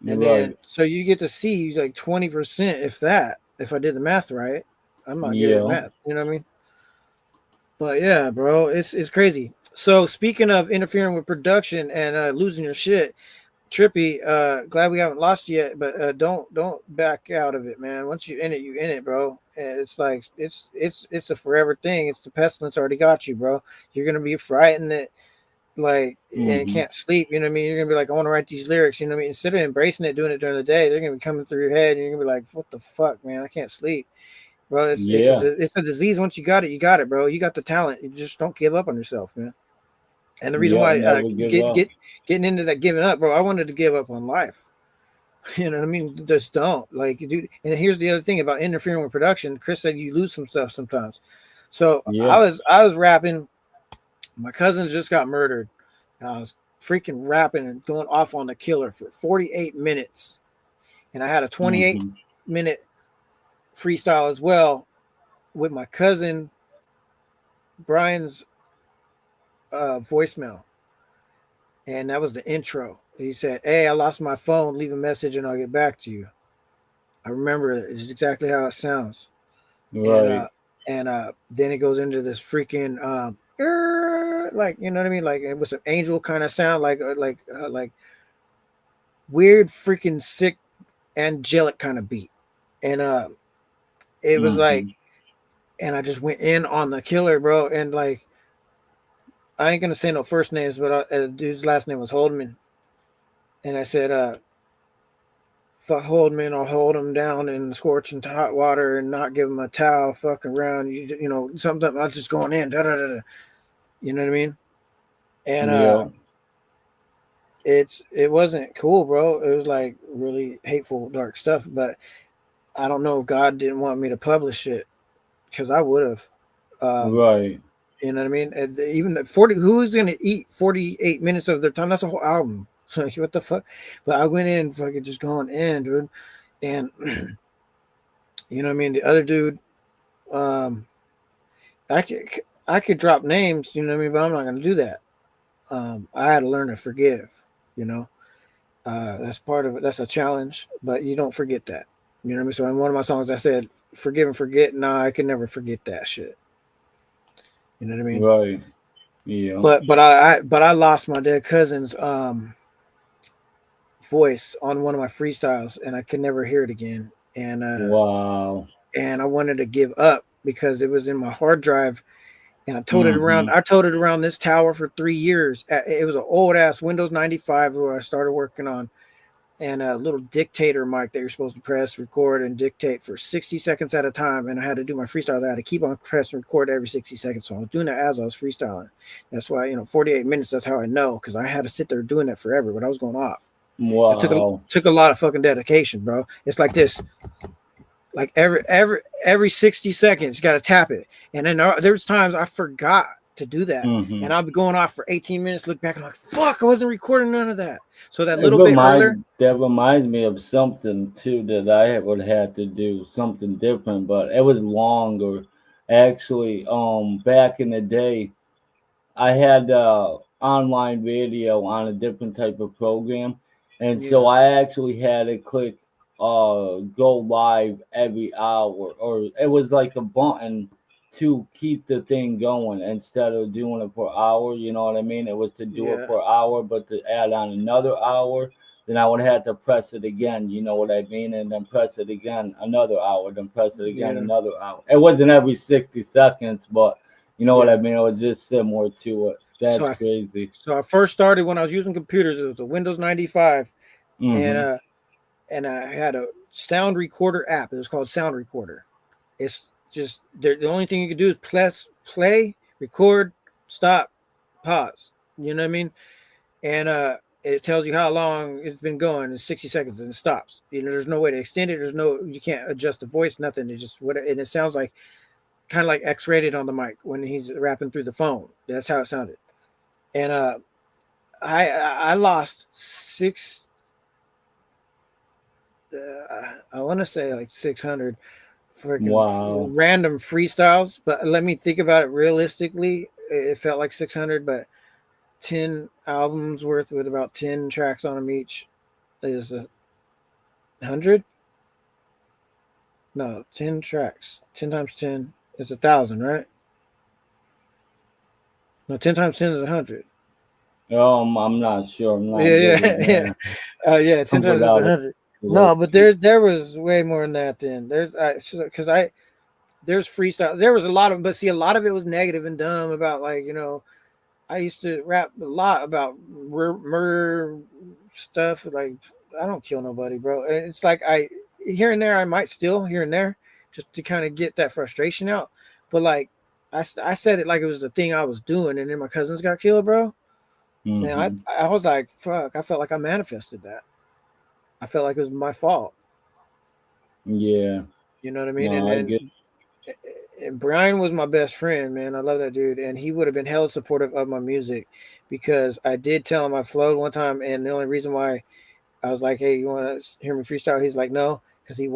And then so you get to see like 20%, if that, if I did the math right. I'm not good at math, you know what I mean? But yeah, bro, it's crazy. So speaking of interfering with production and losing your shit, Trippy, glad we haven't lost yet, but don't back out of it, man. Once you're in it, you're in it, bro. And it's like it's a forever thing. It's the pestilence already got you, bro. You're gonna be frightened that like and can't sleep, you know what I mean? You're gonna be like, I want to write these lyrics, you know what I mean? Instead of embracing it, doing it during the day, they're gonna be coming through your head, and you're gonna be like, what the fuck, man? I can't sleep, bro. It's a disease. Once you got it, bro. You got the talent. You just don't give up on yourself, man. And the reason why getting into that giving up, bro, I wanted to give up on life. You know what I mean? Just don't like, dude. And here's the other thing about interfering with production. Chris said you lose some stuff sometimes. So I was rapping. My cousins just got murdered. I was freaking rapping and going off on the killer for 48 minutes. And I had a 28-minute freestyle as well with my cousin Brian's voicemail. And that was the intro. He said, hey, I lost my phone. Leave a message and I'll get back to you. I remember it. It's exactly how it sounds. Right. And then it goes into this freaking like, you know what I mean? Like it was an angel kind of sound, like weird, freaking sick, angelic kind of beat. And it was like, and I just went in on the killer, bro. And like, I ain't gonna say no first names, but dude's last name was Holdman. And I said, fuck Holdman, I'll hold him down in scorching hot water and not give him a towel. Fuck around, you know, something. I was just going in, da da da da. You know what I mean? And it wasn't cool, bro. It was like really hateful, dark stuff. But I don't know if God didn't want me to publish it because I would have. Right. You know what I mean? And even the 40, who's gonna eat 48 minutes of their time? That's a whole album. So what the fuck? But I went in fucking just going in, dude. And you know what I mean? The other dude, I could drop names, you know what I mean, but I'm not gonna do that. I had to learn to forgive, you know. That's part of it. That's a challenge, but you don't forget that. You know what I mean? So in one of my songs I said, forgive and forget. Nah, I can never forget that shit. You know what I mean? Right. Yeah. But I lost my dead cousin's voice on one of my freestyles, and I could never hear it again. And wow. And I wanted to give up because it was in my hard drive, and I towed it around. I towed it around this tower for 3 years. It was an old ass Windows 95 where I started working on, and a little dictator mic that you're supposed to press, record, and dictate for 60 seconds at a time. And I had to do my freestyle. I had to keep on pressing record every 60 seconds. So I was doing that as I was freestyling. That's why, 48 minutes, that's how I know, because I had to sit there doing that forever, but I was going off. Wow. It took a lot of fucking dedication, bro. It's like this. Like every 60 seconds, you got to tap it. And then there's times I forgot to do that. Mm-hmm. And I'll be going off for 18 minutes, look back and I'm like, fuck, I wasn't recording none of that. So that little bit earlier. That reminds me of something too that I would have to do something different, but it was longer. Actually, back in the day, I had online radio on a different type of program, and so I actually had to click go live every hour, or it was like a button to keep the thing going instead of doing it for hour. You know what I mean? It was to do it for hour, but to add on another hour, then I would have to press it again. You know what I mean? And then press it again another hour, then press it again another hour. It wasn't every 60 seconds, but you know what I mean? It was just similar to it. That's crazy. So I first started when I was using computers. It was a Windows 95, and I had a sound recorder app. It was called Sound Recorder. It's just the only thing you could do is press play, record, stop, pause. You know what I mean? And it tells you how long it's been going in 60 seconds, and it stops. There's no way to extend it. You can't adjust the voice, nothing. It just and it sounds like kind of like X-rated on the mic when he's rapping through the phone. That's how it sounded. And I lost I want to say like 600 freaking random freestyles, but let me think about it realistically. It felt like 600, but 10 albums worth with about 10 tracks on them each is 100. No, 10 tracks. 10 times 10 is 1,000, right? No, 10 times 10 is 100. I'm not sure. I'm not 10 times 10 is 100. No, but there was way more than that. Then there's freestyle. There was a lot of them, but see, a lot of it was negative and dumb about I used to rap a lot about murder stuff. Like, I don't kill nobody, bro. It's like here and there I might steal here and there just to kind of get that frustration out. But like I said it like it was the thing I was doing, and then my cousins got killed, bro. And I was like, fuck, I felt like I manifested that. I felt like it was my fault. Yeah. You know what I mean? And Brian was my best friend, man. I love that dude. And he would have been hella supportive of my music because I did tell him I flowed one time. And the only reason why I was like, hey, you want to hear me freestyle? He's like, no, because he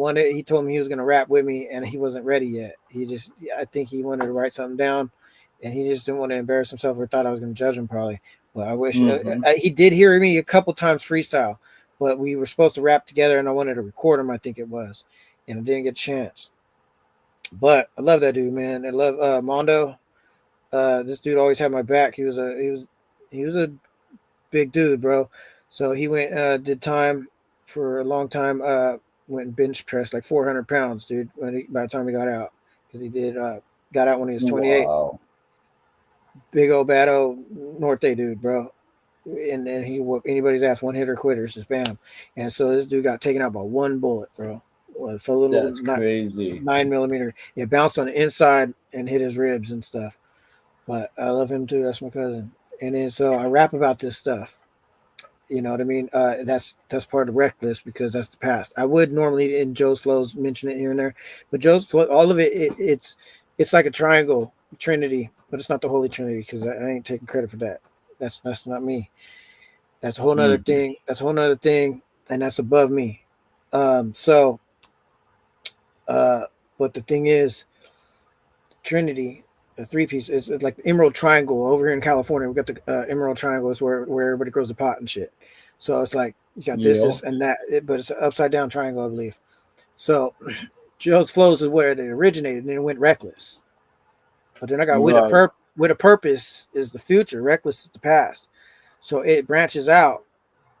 told me he was going to rap with me and he wasn't ready yet. I think he wanted to write something down and he just didn't want to embarrass himself or thought I was going to judge him probably. But I wish he did hear me a couple times freestyle, but we were supposed to rap together and I wanted to record him, I think it was, and I didn't get a chance. But I love that dude, man. I love Mondo. This dude always had my back. He was a big dude, bro. So he went did time for a long time. Went and bench pressed like 400 pounds, dude. By the time he got out, because he did got out when he was 28. Wow. Big old bad old Norte dude, bro. And then he whooped anybody's ass, one hitter quitters, just bam. And so this dude got taken out by one bullet, bro. For a little, that's crazy. 9mm. It bounced on the inside and hit his ribs and stuff. But I love him too. That's my cousin. And then so I rap about this stuff. You know what I mean? That's part of Reckless because that's the past. I would normally in Joe's flows mention it here and there, but Joe's flow, all of it's like a triangle trinity, but it's not the Holy Trinity because I ain't taking credit for that. That's not me. That's a whole nother thing. That's a whole nother thing, and that's above me. But the thing is, Trinity, a three-piece, it's like the Emerald Triangle over here in California. We got the Emerald Triangle is where everybody grows the pot and shit. So it's like you got this, and that, but it's an upside down triangle, I believe. So Joe's flows is where they originated, and then it went Reckless. But then I got with a purpose is the future, Reckless is the past. So it branches out,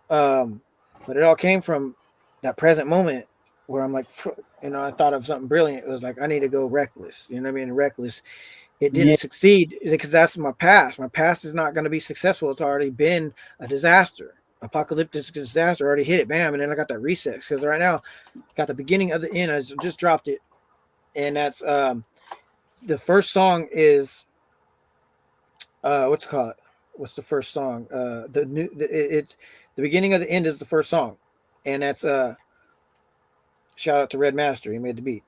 but it all came from that present moment where I'm like, I thought of something brilliant. It was like, I need to go reckless. You know what I mean? Reckless. It didn't succeed because that's my past. My past is not going to be successful. It's already been a disaster. Apocalyptic Disaster already hit it, bam, and then I got that reset because right now got the beginning of the end. I just dropped it, and that's the first song is what's it called? What's the first song? It's the beginning of the end is the first song, and that's shout out to Red Master, he made the beat.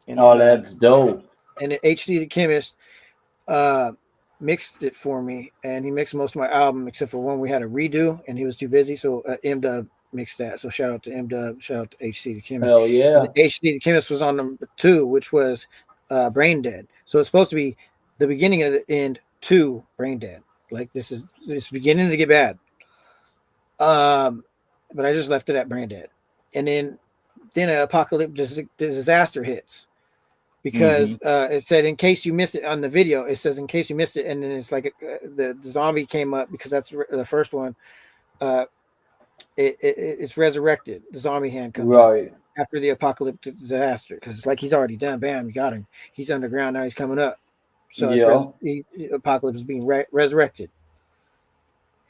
And oh, that's dope. And then HC the Chemist mixed it for me, and he mixed most of my album except for one we had a redo, and he was too busy, so M-Dub mixed that. So shout out to M-Dub, shout out to HC the Chemist. Hell yeah. And HC the Chemist was on number 2, which was Brain Dead. So it's supposed to be the beginning of the end to Brain Dead. Like it's beginning to get bad. But I just left it at Brain Dead. And then an Apocalyptic Disaster hits. Because it said, in case you missed it on the video, it says, in case you missed it. And then it's like the zombie came up because that's the first one. It's resurrected. The zombie hand comes up after the Apocalyptic Disaster. Because it's like he's already done. Bam, you got him. He's underground. Now he's coming up. So Apocalypse is being resurrected.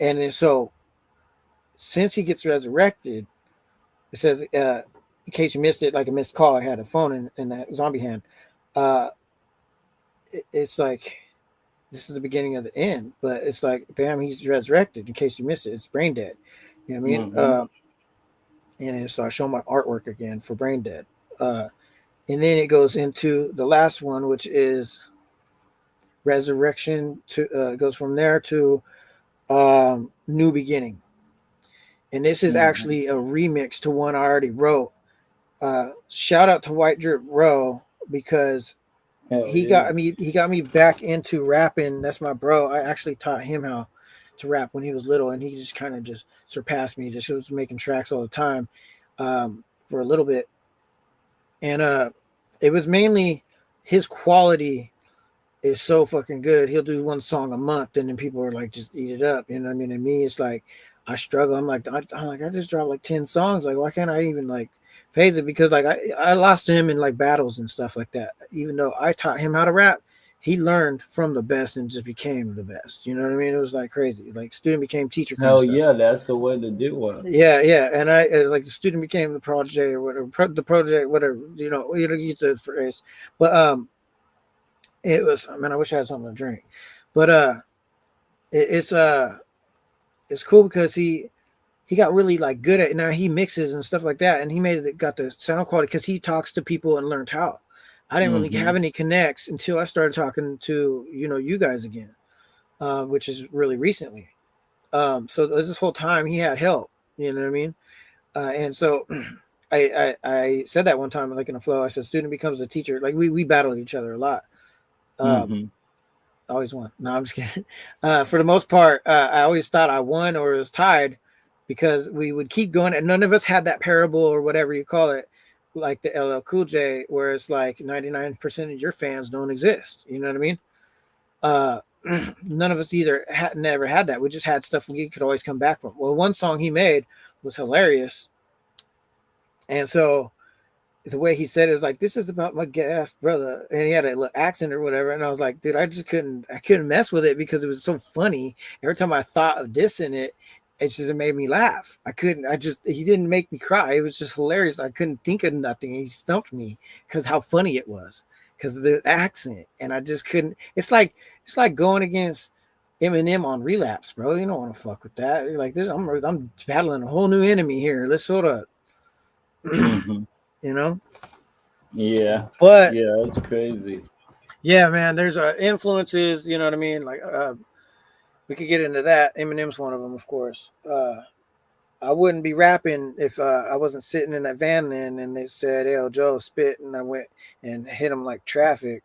And then so since he gets resurrected, it says, in case you missed it, like a missed call, I had a phone in that zombie hand. It's like this is the beginning of the end, but it's like bam, he's resurrected. In case you missed it, it's Brain Dead. You know what I mean? And so I show my artwork again for Brain Dead, and then it goes into the last one, which is Resurrection. To goes from there to New Beginning, and this is actually a remix to one I already wrote. Shout out to White Drip Row because he got me back into rapping. That's my bro. I actually taught him how to rap when he was little, and he just kind of just surpassed me. Just was making tracks all the time for a little bit, and it was mainly his quality is so fucking good. He'll do one song a month, and then people are like, just eat it up. You know what I mean? And me, it's like I struggle. I'm like I just dropped like 10 songs. Like why can't I even like phase it? Because like I lost to him in like battles and stuff like that. Even though I taught him how to rap, he learned from the best and just became the best. You know what I mean? It was like crazy. Like student became teacher. Hell yeah, that's the way to do it. Yeah. And I like the student became the project or whatever. The project, whatever. You know, you don't use the phrase, but it was. I mean, I wish I had something to drink, but it's cool because he got really like good at it. Now he mixes and stuff like that, and he got the sound quality because he talks to people and learned how. I didn't really have any connects until I started talking to you guys again, which is really recently. So this whole time he had help, you know what I mean? And so I said that one time like in a flow. I said student becomes a teacher. Like we battled each other a lot. Always won. No, I'm just kidding. For the most part, I always thought I won or it was tied because we would keep going and none of us had that parable or whatever you call it, like the LL Cool J, where it's like 99% of your fans don't exist. You know what I mean? None of us either never had that. We just had stuff we could always come back from. Well, one song he made was hilarious. And so the way he said it was like, this is about my gas brother. And he had a little accent or whatever. And I was like, dude, I couldn't mess with it because it was so funny. Every time I thought of dissing it, it made me laugh. He didn't make me cry. It was just hilarious. I couldn't think of nothing. He stumped me because how funny it was, because of the accent. And I just couldn't. It's like going against Eminem on Relapse, bro. You don't want to fuck with that. You're like, I'm battling a whole new enemy here. Let's sort of, you know? Yeah. But yeah, it's crazy. Yeah, man. There's influences. You know what I mean? Like, we could get into that. Eminem's one of them, of course. I wouldn't be rapping if I wasn't sitting in that van then and they said, "Hey, Joe, spit," and I went and hit him like traffic,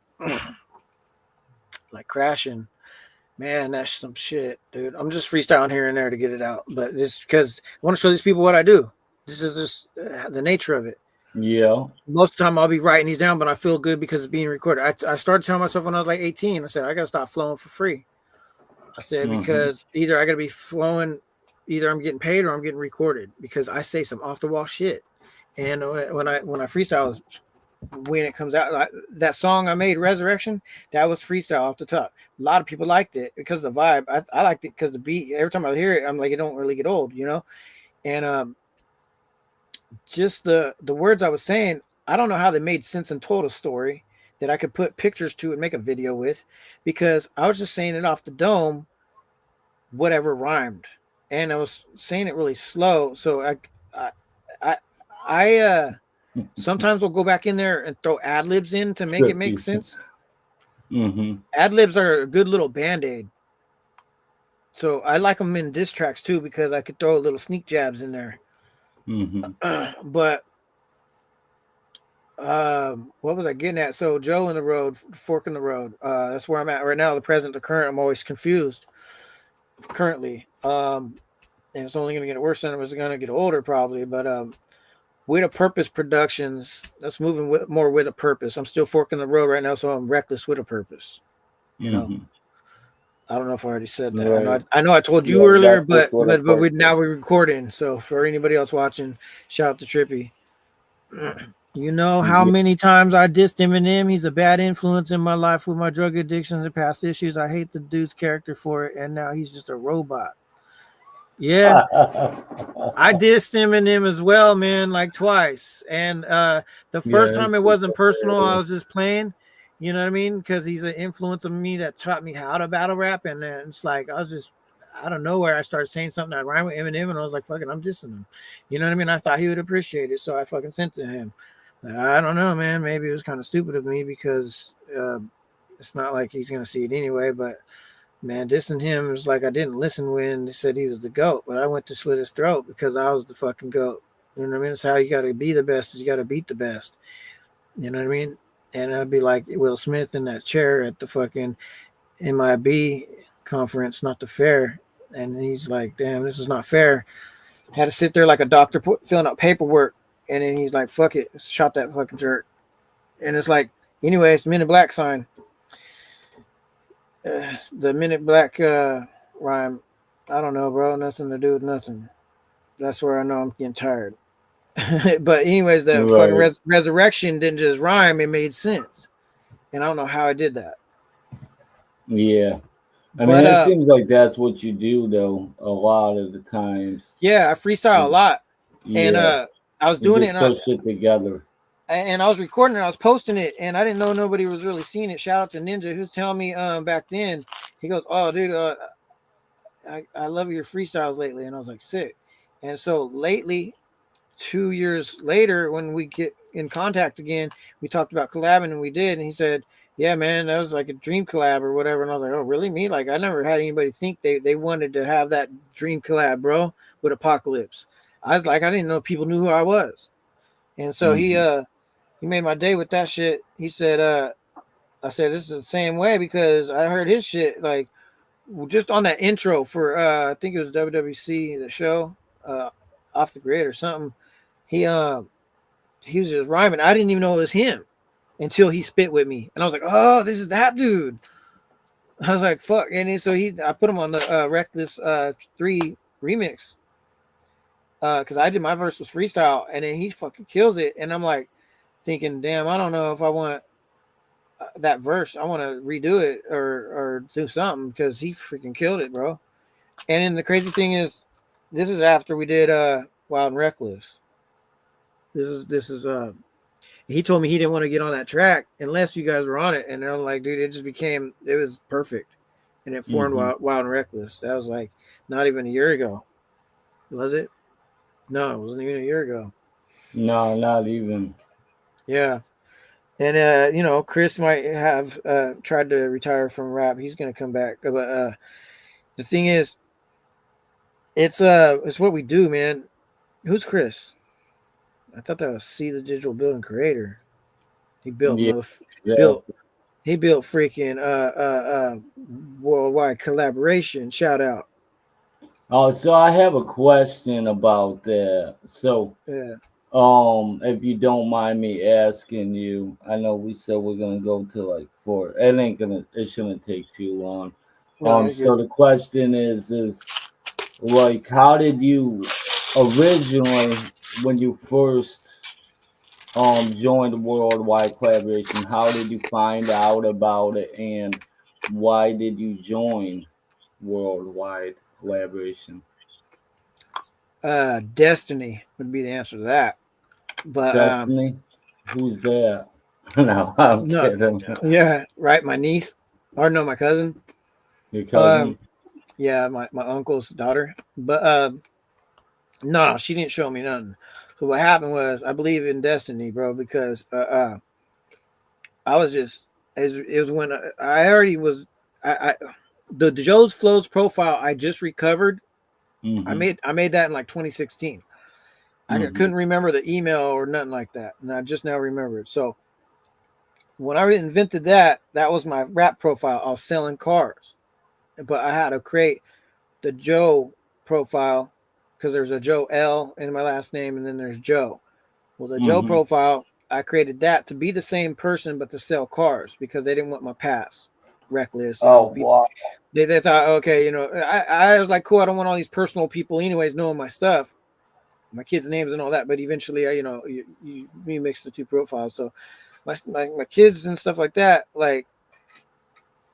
like crashing. Man, that's some shit, dude. I'm just freestyling here and there to get it out, but just because I want to show these people what I do. This is just the nature of it. Yeah. Most of the time I'll be writing these down, but I feel good because it's being recorded. I started telling myself when I was like 18, I said, I got to stop flowing for free. I said, because either I got to be flowing, either I'm getting paid or I'm getting recorded, because I say some off the wall shit. And when I freestyle, when it comes out. Like, that song I made, Resurrection, that was freestyle off the top. A lot of people liked it because of the vibe. I liked it because the beat. Every time I hear it, I'm like, it don't really get old, you know. And just the words I was saying, I don't know how they made sense and told a story that I could put pictures to and make a video with, because I was just saying it off the dome, whatever rhymed, and I was saying it really slow. So I sometimes will go back in there and throw ad libs in to make it make sense. Mm-hmm. Ad libs are a good little band-aid. So I like them in diss tracks too, because I could throw little sneak jabs in there. Mm-hmm. But what was I getting at? So Joe in the road, fork in the road. That's where I'm at right now. The present, the current. I'm always confused currently. And it's only gonna get worse than it was gonna get older probably. But With a Purpose Productions, that's moving more with a purpose. I'm still forking the road right now, so I'm reckless with a purpose. You know. I don't know if I already said that. Right. I know I told you earlier, but now we're recording. So for anybody else watching, shout out to Trippy. You know how many times I dissed Eminem? He's a bad influence in my life with my drug addictions and past issues. I hate the dude's character for it, and now he's just a robot. Yeah, I dissed Eminem as well, man, like twice. And the first time it wasn't personal. I was just playing. You know what I mean? Because he's an influence on me that taught me how to battle rap. And then it's like, I was just out of nowhere, I started saying something that rhymed with Eminem, and I was like, fucking, I'm dissing him. You know what I mean? I thought he would appreciate it. So I fucking sent to him. I don't know, man. Maybe it was kind of stupid of me because it's not like he's going to see it anyway. But, man, dissing him was like I didn't listen when they said he was the GOAT. But I went to slit his throat because I was the fucking GOAT. You know what I mean? It's how you got to be the best is you got to beat the best. You know what I mean? And I'd be like Will Smith in that chair at the fucking MIB conference, not the fair. And he's like, damn, this is not fair. Had to sit there like a doctor filling out paperwork. And then he's like, fuck it. Shot that fucking jerk. And it's like, anyways, Men in Black sign. The Men in Black rhyme. I don't know, bro. Nothing to do with nothing. That's where I know I'm getting tired. But anyways, the fucking resurrection didn't just rhyme, it made sense. And I don't know how I did that. Yeah. I mean, it seems like that's what you do, though, a lot of the times. Yeah, I freestyle a lot. Yeah. And I was doing it and push it together. And I was recording it, I was posting it, and I didn't know nobody was really seeing it. Shout out to Ninja, who's telling me back then, he goes, oh, dude, I love your freestyles lately. And I was like, sick. And so lately, 2 years later, when we get in contact again, we talked about collabing, and we did. And he said, yeah, man, that was like a dream collab or whatever. And I was like, oh, really? Me? Like, I never had anybody think they wanted to have that dream collab, bro, with Apocalypse. I was like, I didn't know people knew who I was. And so he made my day with that shit. He said, I said, this is the same way because I heard his shit, like, just on that intro for, I think it was WWC, the show, Off the Grid or something. He was just rhyming. I didn't even know it was him until he spit with me. And I was like, oh, this is that dude. I was like, fuck. And then, so I put him on the Reckless 3 remix. Because I did my verse was freestyle, and then he fucking kills it. And I'm like thinking, damn, I don't know if I want that verse. I want to redo it or do something because he freaking killed it, bro. And then the crazy thing is, this is after we did Wild and Reckless. This is he told me he didn't want to get on that track unless you guys were on it, and I'm like, dude, it was perfect, and it formed Wild and Reckless. That was like not even a year ago, was it? No, it wasn't even a year ago. No, not even. Yeah. And Chris might have tried to retire from rap. He's gonna come back. But the thing is, it's what we do, man. Who's Chris? I thought that was C, the digital building creator. He built he built freaking worldwide collaboration. Shout out. Oh, so I have a question about that. So, yeah. If you don't mind me asking you, I know we said we're gonna go to like 4. It shouldn't take too long. No, so the question is like, how did you originally, when you first join the worldwide collaboration? How did you find out about it, and why did you join worldwide collaboration? Destiny would be the answer to that. But Destiny? Who's that? No, I'm no, kidding. yeah, right. My niece, or no, my cousin. Your cousin? Yeah, my uncle's daughter. But no, she didn't show me nothing. So what happened was, I believe in destiny, bro, because I was just it was when I already was the Joe's Flows profile I just recovered. Mm-hmm. I made that in like 2016. I couldn't remember the email or nothing like that, and I just now remember it. So when I invented that was my rap profile. I was selling cars, but I had to create the Joe profile because there's a Joe L in my last name, and then there's Joe. Well, the Joe profile, I created that to be the same person, but to sell cars because they didn't want my past reckless. Wow. They thought, okay, I was like, cool. I don't want all these personal people, anyways, knowing my stuff, my kids' names and all that. But eventually, you mix the two profiles. So my kids and stuff like that, like,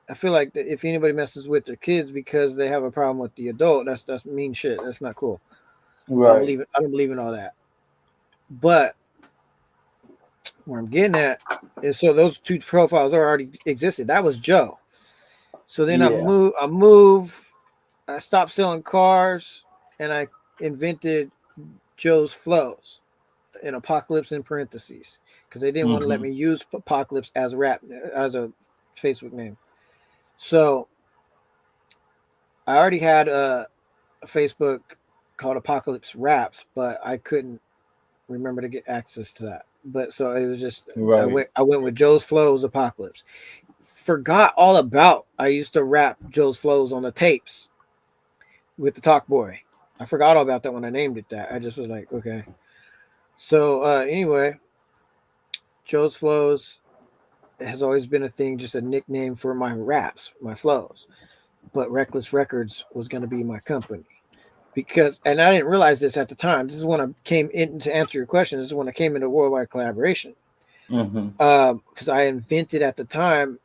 I feel like that if anybody messes with their kids because they have a problem with the adult, that's mean shit. That's not cool. Right. I don't believe in all that. But where I'm getting at is, so those two profiles already existed. That was Joe. So then I stopped selling cars, and I invented Joe's Flows, in apocalypse in parentheses, because they didn't want to let me use apocalypse as a Facebook name. So I already had a Facebook called Apocalypse Raps, but I couldn't remember to get access to that. But so it was just right. I went with Joe's Flows Apocalypse. Forgot all about I used to rap Joe's Flows on the tapes with the Talk Boy. I forgot all about that when I named it that. I just was like, okay. So anyway, Joe's Flows has always been a thing, just a nickname for my raps, my flows. But Reckless Records was going to be my company. Because, and I didn't realize this at the time. This is when I came in to answer your question. This is when I came into worldwide collaboration. Because I invented at the time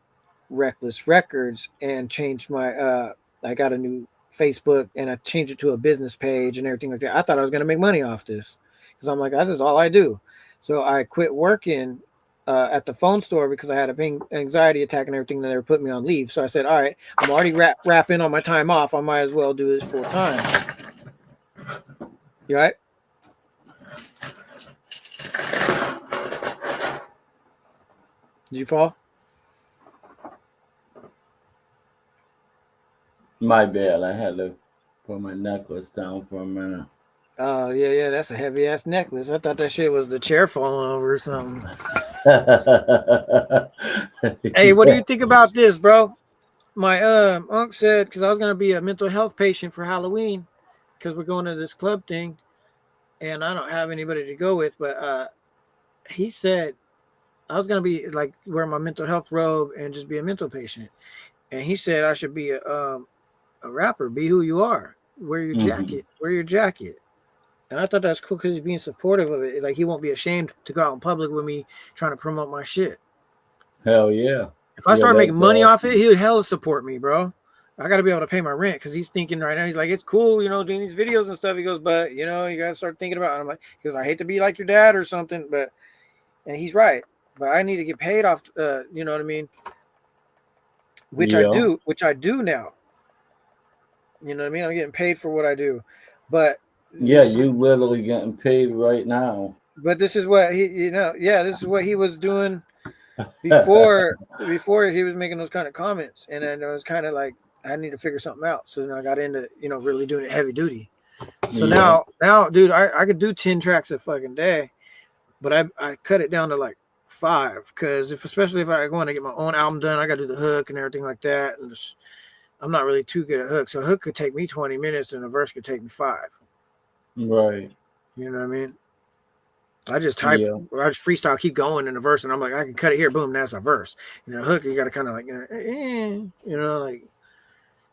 Reckless Records and changed my. I got a new Facebook and I changed it to a business page and everything like that. I thought I was going to make money off this because I'm like, that is all I do. So I quit working at the phone store because I had a anxiety attack and everything that they were putting me on leave. So I said, all right, I'm already wrapping on my time off. I might as well do this full time. You all right? Did you fall? My bad. I had to put my necklace down for a minute. Oh, yeah. That's a heavy ass necklace. I thought that shit was the chair falling over or something. Hey, what do you think about this, bro? My uncle said, because I was going to be a mental health patient for Halloween because we're going to this club thing and I don't have anybody to go with, but he said I was going to be like wear my mental health robe and just be a mental patient. And he said I should be a rapper, be who you are, wear your jacket. And I thought that's cool because he's being supportive of it. Like, he won't be ashamed to go out in public with me trying to promote my shit. Hell yeah. If I start making money off it, he would hella support me, bro. I got to be able to pay my rent because he's thinking right now, he's like, it's cool, doing these videos and stuff. He goes, but, you got to start thinking about it. I'm like, because I hate to be like your dad or something, and he's right. But I need to get paid off, you know what I mean? Which I do now. You know what I mean? I'm getting paid for what I do. But yeah, you literally getting paid right now. But this is what he, this is what he was doing before he was making those kind of comments. And then I was kind of like, I need to figure something out. So then I got into, really doing it heavy duty. So now, dude, I could do 10 tracks a fucking day, but I cut it down to like 5 because especially if I want to get my own album done, I got to do the hook and everything like that. And I'm not really too good at hooks. So a hook could take me 20 minutes and a verse could take me 5. Right. You know what I mean? I just I just freestyle, keep going in the verse, and I'm like, I can cut it here, boom, that's a verse. Hook, you got to kind of like, like.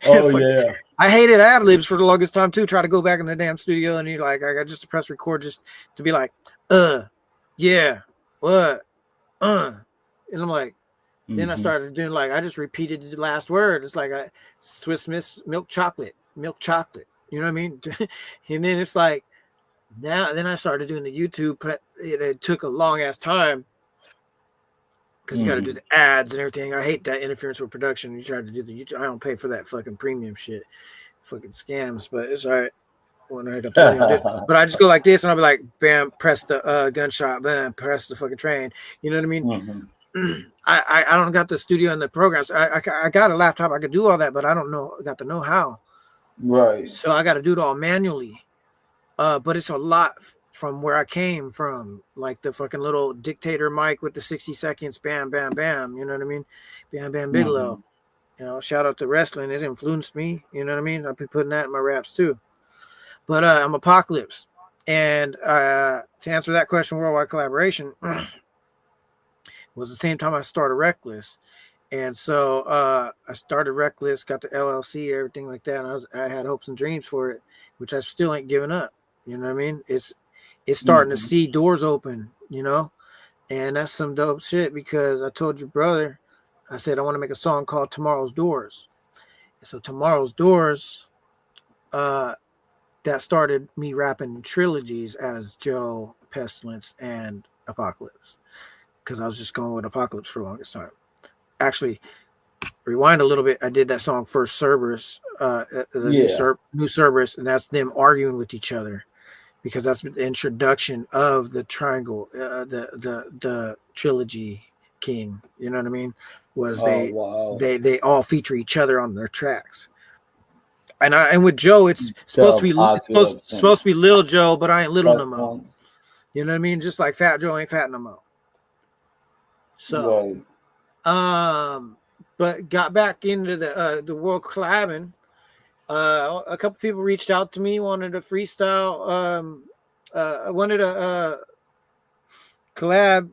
Oh yeah. I hated ad libs for the longest time too. Try to go back in the damn studio, and you're like, I got just to press record just to be like, yeah, what? And I'm like, then I started doing like, I just repeated the last word. It's like Swiss Miss milk chocolate. You know what I mean? And then it's like, then I started doing the YouTube, but it took a long ass time because you got to do the ads and everything. I hate that interference with production. You try to do the YouTube. I don't pay for that fucking premium shit, fucking scams, but it's all right. When I got the money on this. But I just go like this and I'll be like, bam, press the gunshot, bam, press the fucking train. You know what I mean? I don't got the studio and the programs. I got a laptop. I could do all that, but I don't know. I got the know-how. Right. So I got to do it all manually. But it's a lot from where I came from, like the fucking little dictator mic with the 60 seconds, bam, bam, bam. You know what I mean? Bam, bam, Bigelow. You know, shout out to wrestling. It influenced me. You know what I mean? I've been putting that in my raps too. But I'm Apocalypse. And to answer that question, worldwide collaboration was the same time I started Reckless. And so I started Reckless, got the LLC, everything like that. And I had hopes and dreams for it, which I still ain't giving up. You know what I mean? It's starting to see doors open, you know? And that's some dope shit because I told your brother, I said, I want to make a song called Tomorrow's Doors. And so Tomorrow's Doors, that started me rapping trilogies as Joe, Pestilence, and Apocalypse. Because I was just going with Apocalypse for the longest time. Actually, rewind a little bit. I did that song First Cerberus, new Cerberus, and that's them arguing with each other. Because that's the introduction of the triangle, the trilogy king. You know what I mean? They all feature each other on their tracks. And with Joe, it's supposed to be Lil Joe, but I ain't little no more. You know what I mean? Just like Fat Joe ain't fat no more. So, but got back into the world collabing. A couple people reached out to me, wanted a freestyle. I wanted a collab,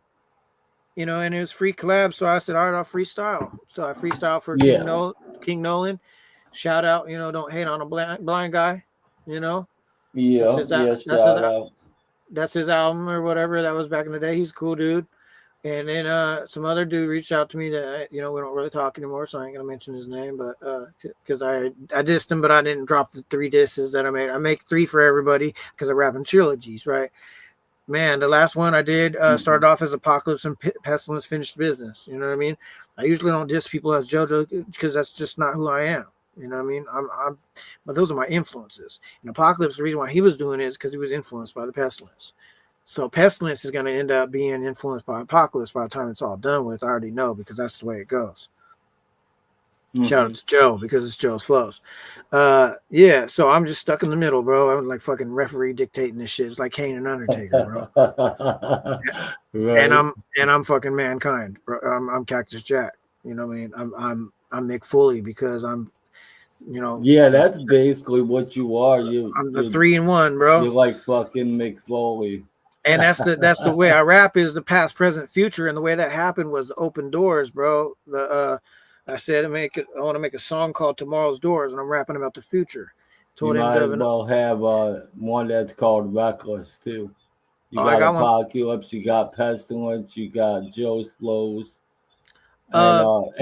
you know, and it was free collab. So I said, all right, I'll freestyle. So I freestyle for King Nolan. Shout out, you know, don't hate on a blind guy, you know. That's his album or whatever. That was back in the day. He's a cool dude. And then some other dude reached out to me that, you know, we don't really talk anymore, so I ain't gonna mention his name, but because I dissed him, but I didn't drop the 3 disses that I made. I make 3 for everybody because I rap in trilogies, right? Man, the last one I did started off as Apocalypse and Pestilence Finished Business. You know what I mean? I usually don't diss people as JoJo because that's just not who I am. You know what I mean? But those are my influences. And Apocalypse, the reason why he was doing it is because he was influenced by the Pestilence. So Pestilence is going to end up being influenced by Apocalypse by the time it's all done with. I already know because that's the way it goes. Shout out to Joe because it's Joe's flows. Yeah, so I'm just stuck in the middle, bro. I'm like fucking referee dictating this shit. It's like Kane and Undertaker, bro. Right. And I'm fucking Mankind, bro. I'm Cactus Jack. You know what I mean? I'm Mick Foley because I'm, you know. Yeah, that's basically what you are. I'm the 3-in-1, bro. You're like fucking Mick Foley. And that's the way I rap is the past, present, future. And the way that happened was the open doors, bro. I said I want to make a song called Tomorrow's Doors, and I'm rapping about the future. You might as well have one that's called Reckless too. You got Apocalypse, you got Pestilence, you got Joe's Flows. And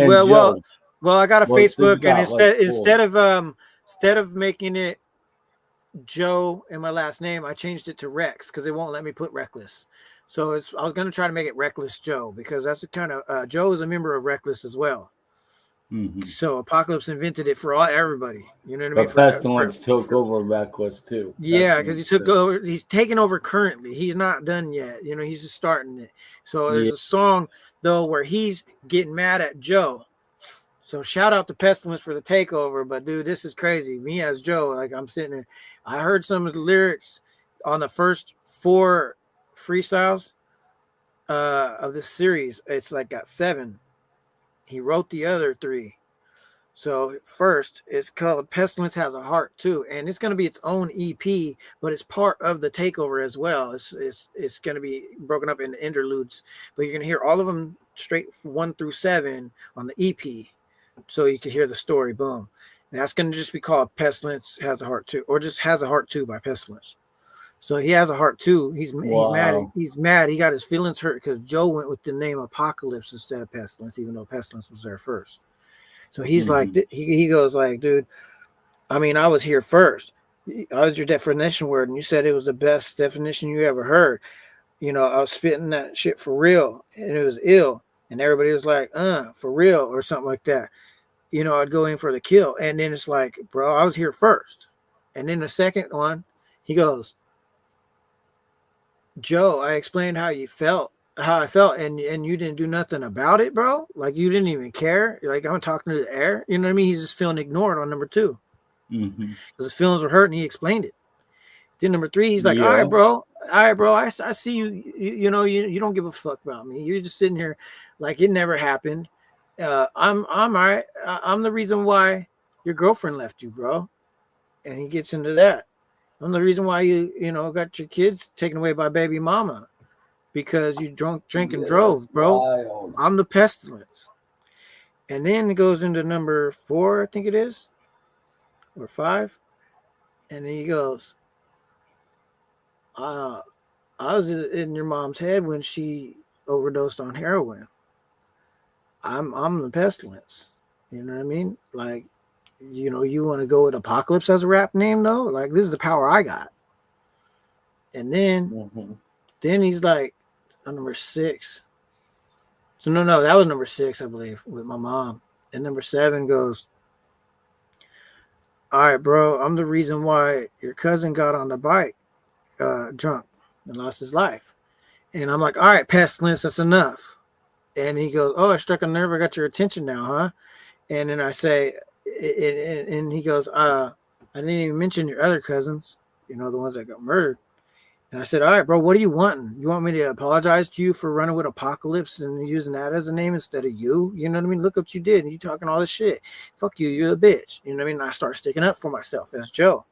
Joe. Well, I got a Facebook, and instead of making it Joe and my last name, I changed it to Rex because they won't let me put Reckless. So I was going to try to make it Reckless Joe because that's the kind of Joe is a member of Reckless as well. So Apocalypse invented it for everybody. You know what I mean? But Pestilence took over Reckless too. Yeah, because he took over. He's taking over currently. He's not done yet. You know, he's just starting it. So there's a song though where he's getting mad at Joe. So shout out to Pestilence for the takeover. But dude, this is crazy. Me as Joe, like I'm sitting there. I heard some of the lyrics on the first 4 freestyles of this series. It's like got 7. He wrote the other 3. So first, it's called Pestilence Has a Heart too, and it's going to be its own EP, but it's part of the takeover as well. It's going to be broken up into interludes, but you're going to hear all of them straight 1 through 7 on the EP, so you can hear the story. Boom. And that's going to just be called Pestilence Has a Heart too, or just Has a Heart too by Pestilence. So he has a heart too. He's mad. Wow. He's mad. He got his feelings hurt because Joe went with the name Apocalypse instead of Pestilence, even though Pestilence was there first. So he's like, he goes like, dude, I mean, I was here first. I was your definition word, and you said it was the best definition you ever heard. You know, I was spitting that shit for real, and it was ill. And everybody was like, for real, or something like that. You know, I'd go in for the kill. And then it's like, bro, I was here first. And then the second one, he goes, Joe, I explained how I felt, and you didn't do nothing about it, bro. Like, you didn't even care. Like, I'm talking to the air. You know what I mean? He's just feeling ignored on number 2. Because his feelings were hurt, and he explained it. Then number 3, he's like, all right, bro, I see you. You know, you don't give a fuck about me. You're just sitting here like it never happened. I'm all right. I'm the reason why your girlfriend left you, bro. And he gets into that. I'm the reason why you got your kids taken away by baby mama because you drink and drove, bro. Wild. I'm the pestilence. And then it goes into number 4, I think it is, or 5. And then he goes, I was in your mom's head when she overdosed on heroin. I'm the pestilence. You know what I mean? Like, you know, you want to go with Apocalypse as a rap name though? Like, this is the power I got. And then he's like on number 6. So no, that was number 6, I believe, with my mom. And number 7 goes, all right, bro, I'm the reason why your cousin got on the bike drunk and lost his life. And I'm like, all right, pestilence, that's enough. And he goes, oh, I struck a nerve. I got your attention now, huh? And then I say, and he goes, I didn't even mention your other cousins, you know, the ones that got murdered. And I said, all right, bro, what are you wanting? You want me to apologize to you for running with Apocalypse and using that as a name instead of you? You know what I mean? Look what you did. You talking all this shit. Fuck you. You're a bitch. You know what I mean? And I start sticking up for myself as Joe.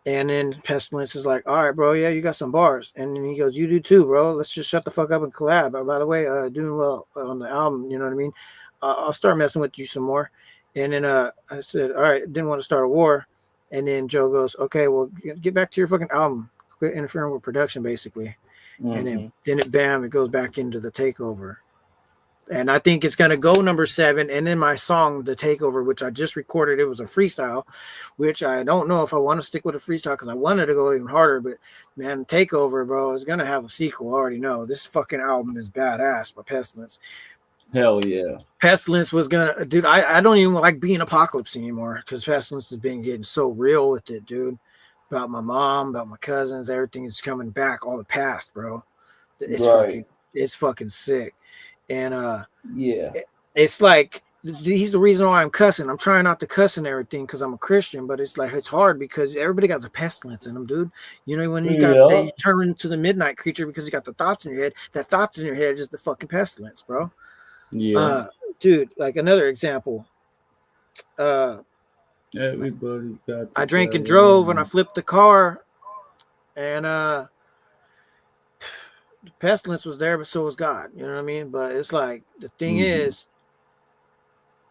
And then Pestilence is like, all right, bro, yeah, you got some bars. And then he goes, you do too, bro. Let's just shut the fuck up and collab. By the way, doing well on the album, you know what I mean? I'll start messing with you some more. And then I said, all right, didn't want to start a war. And then Joe goes, okay, well, get back to your fucking album. Quit interfering with production, basically. And then it goes back into the takeover. And I think it's going to go number 7. And then my song, The Takeover, which I just recorded, it was a freestyle, which I don't know if I want to stick with a freestyle because I wanted to go even harder. But, man, Takeover, bro, is going to have a sequel. I already know. This fucking album is badass by Pestilence. Hell yeah. Pestilence was going to, dude, I don't even like being Apocalypse anymore because Pestilence has been getting so real with it, dude. About my mom, about my cousins, everything is coming back, all the past, bro. It's fucking sick. And it's like he's the reason why I'm cussing. I'm trying not to cuss and everything because I'm a Christian, but it's like it's hard because everybody got a pestilence in them, dude. You know, when you you turn into the midnight creature because you got the thoughts in your head. That thoughts in your head is the fucking pestilence, bro. Yeah, dude. Like another example. Everybody's got. I drank and drove, and I flipped the car, and the pestilence was there, but so was God. You know what I mean? But it's like the thing is,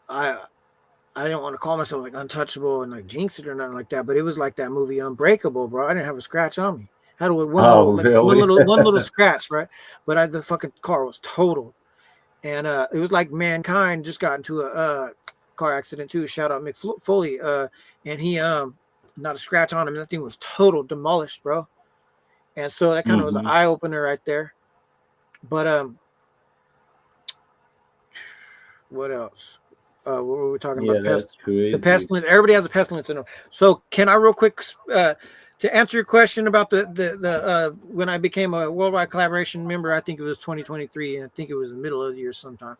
I didn't want to call myself like untouchable and like jinx it or nothing like that. But it was like that movie Unbreakable, bro. I didn't have a scratch on me. I had one little scratch, right? But the fucking car was totaled, and it was like Mankind just got into a car accident too. Shout out Mick Foley. And he not a scratch on him. That thing was total demolished, bro. And so that kind of was an eye opener right there. But what else? What were we talking about? The pestilence. Everybody has a pestilence in them. So can I real quick to answer your question about the when I became a worldwide collaboration member? I think it was 2023, and I think it was the middle of the year sometime.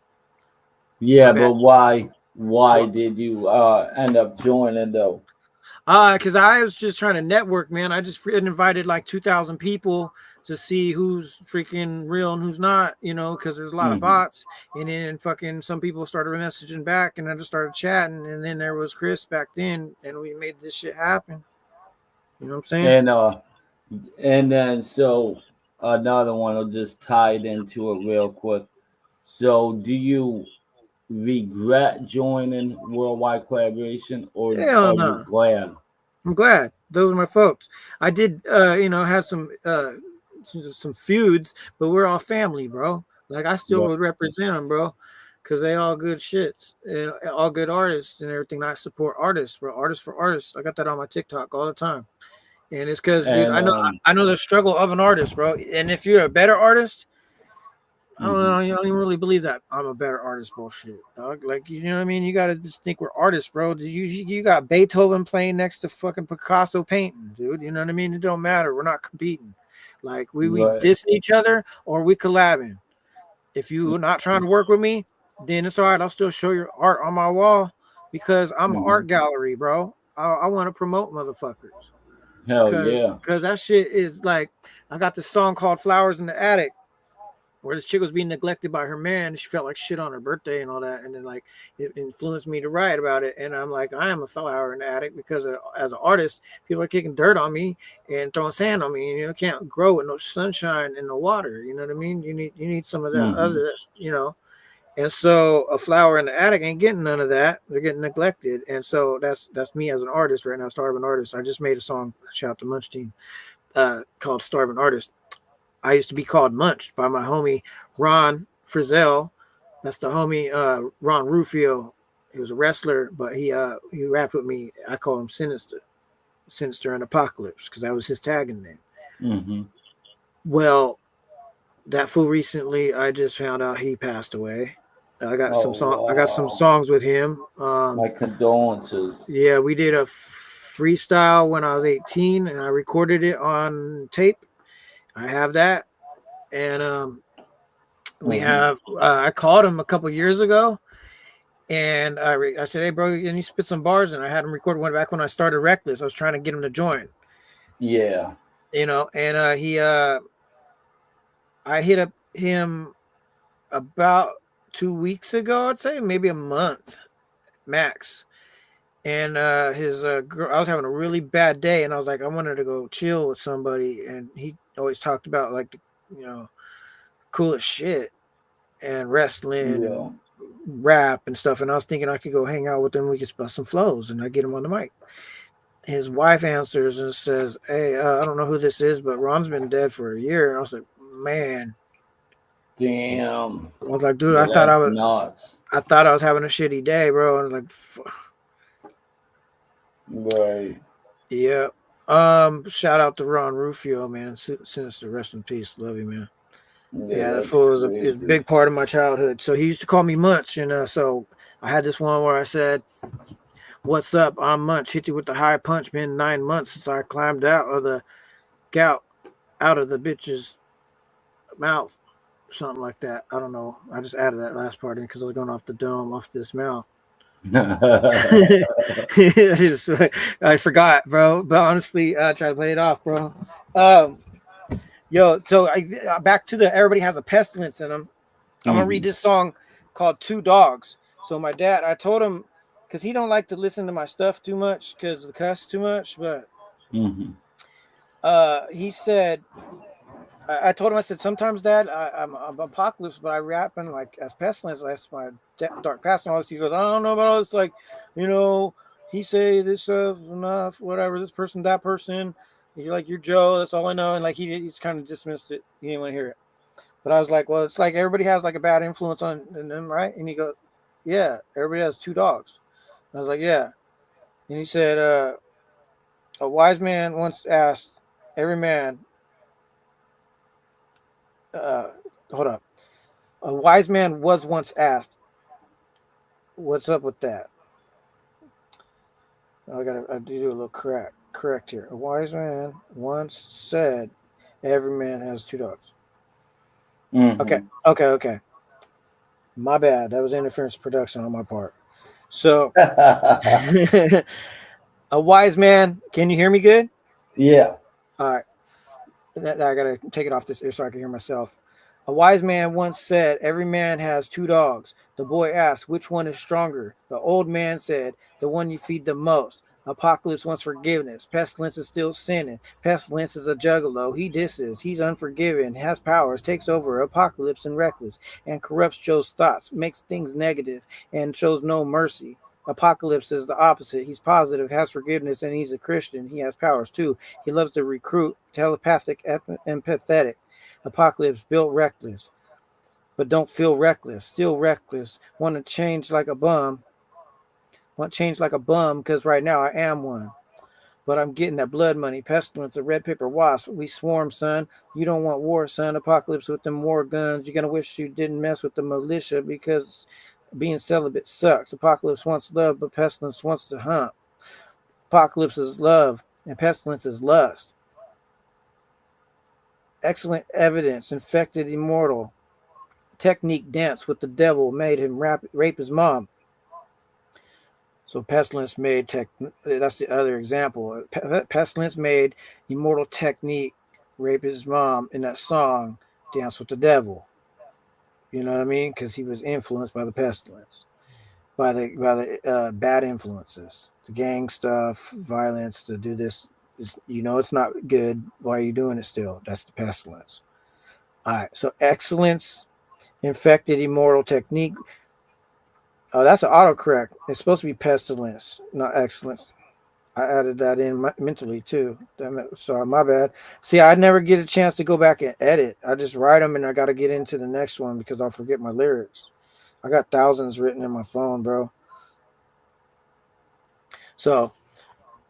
Yeah, but why? Why did you end up joining though? Because I was just trying to network, man. I just invited like 2,000 people to see who's freaking real and who's not, you know, because there's a lot of bots. And then fucking some people started messaging back, and I just started chatting. And then there was Chris back then, and we made this shit happen. You know what I'm saying? And then so another one will just tie it into it real quick. So do you regret joining worldwide collaboration, or are you glad? I'm glad. Those are my folks. I did, have some feuds, but we're all family, bro. Like I still would represent them, bro, because they all good shits and all good artists and everything. I support artists, bro. Artists for artists. I got that on my TikTok all the time, and it's because, dude, I know the struggle of an artist, bro. And if you're a better artist, I don't know. You don't even really believe that I'm a better artist, bullshit, dog. Like, you know what I mean? You gotta just think we're artists, bro. You got Beethoven playing next to fucking Picasso painting, dude. You know what I mean? It don't matter. We're not competing. Like we dissing each other or we collabing. If you're not trying to work with me, then it's all right. I'll still show your art on my wall because I'm an art gallery, bro. I want to promote motherfuckers. Hell yeah. Because that shit is like, I got this song called Flowers in the Attic, where this chick was being neglected by her man. She felt like shit on her birthday and all that. And then like it influenced me to write about it. And I'm like, I am a flower in the attic because as an artist, people are kicking dirt on me and throwing sand on me. And you can't grow with no sunshine and no water. You know what I mean? You need some of that other, And so a flower in the attic ain't getting none of that. They're getting neglected. And so that's me as an artist right now, starving artist. I just made a song, shout out to Munch Team, called Starving Artist. I used to be called Munched by my homie Ron Frizzell. That's the homie Ron Rufio. He was a wrestler, but he rapped with me. I call him Sinister and Apocalypse, because that was his tagging name. Well, that fool recently, I just found out he passed away. I got I got some songs with him. My condolences. Yeah, we did a freestyle when I was 18, and I recorded it on tape. I have that, and we have. I called him a couple years ago, and I said, "Hey, bro, can you spit some bars?" And I had him record one back when I started Reckless. I was trying to get him to join. Yeah, and I hit up him about 2 weeks ago. I'd say maybe a month max. And his girl, I was having a really bad day, and I was like, I wanted to go chill with somebody, and he always talked about like the, coolest shit and wrestling, and rap and stuff. And I was thinking I could go hang out with him. We could bust some flows, and I get him on the mic. His wife answers and says, "Hey, I don't know who this is, but Ron's been dead for a year." And I was like, "Man, damn." I was like, "Dude, I thought I was having a shitty day, bro." And I was like, fuck. Right. Yeah. Shout out to Ron Rufio, man. Sinister, rest in peace. Love you, man. Yeah, that fool was a big part of my childhood. So he used to call me Munch, and so I had this one where I said, "What's up? I'm Munch. Hit you with the high punch. Been 9 months since I climbed out of the gout, out of the bitch's mouth." Something like that. I don't know. I just added that last part in because I was going off the dome, off this mouth. I forgot, bro. But honestly, I try to play it off, bro. So back to the everybody has a pestilence in them. I'm gonna read this song called Two Dogs. So my dad, I told him, because he don't like to listen to my stuff too much because the cuss too much, but he said, I told him, I said, sometimes, Dad, I'm Apocalypse, but I rap and like as Pestilence. That's my dark past and all this. He goes, I don't know about all this. Like, he say this stuff enough, whatever. This person, that person. You're like, you're Joe. That's all I know. And like he's kind of dismissed it. He didn't want to hear it. But I was like, well, it's like everybody has like a bad influence on them, right? And he goes, yeah, everybody has two dogs. And I was like, yeah. And he said, a wise man once asked every man. Hold up. A wise man was once asked, what's up with that? I do a little correct here. A wise man once said, every man has two dogs. Okay. My bad. That was interference production on my part. So a wise man, can you hear me good? Yeah. All right. I gotta take it off this ear so I can hear myself. A wise man once said, every man has two dogs. The boy asked, which one is stronger? The old man said, the one you feed the most. Apocalypse wants forgiveness. Pestilence is still sinning. Pestilence is a juggalo. He disses. He's unforgiving. Has powers. Takes over. Apocalypse and reckless. And corrupts Joe's thoughts. Makes things negative. And shows no mercy. Apocalypse is the opposite. He's positive, has forgiveness, and he's a Christian. He has powers too. He loves to recruit, telepathic, empathetic. Apocalypse built reckless, but don't feel reckless. Still reckless. Want to change like a bum. Want change like a bum because right now I am one. But I'm getting that blood money. Pestilence, a red paper wasp. We swarm, son. You don't want war, son. Apocalypse with them war guns. You're going to wish you didn't mess with the militia because being celibate sucks. Apocalypse wants love, but Pestilence wants to hump. Apocalypse is love, and Pestilence is lust. Excellent evidence. Infected immortal. Technique dance with the devil made him rape his mom. So Pestilence made that's the other example. Pestilence made immortal technique rape his mom in that song, Dance with the Devil. You know what I mean? Because he was influenced by the pestilence, by the bad influences, the gang stuff, violence, to do this. It's not good. Why are you doing it still? That's the pestilence. All right. So excellence, infected immortal technique. Oh, that's an autocorrect. It's supposed to be pestilence, not excellence. I added that in mentally too. Sorry, my bad. See, I never get a chance to go back and edit. I just write them and I got to get into the next one because I'll forget my lyrics. I got thousands written in my phone, bro. So,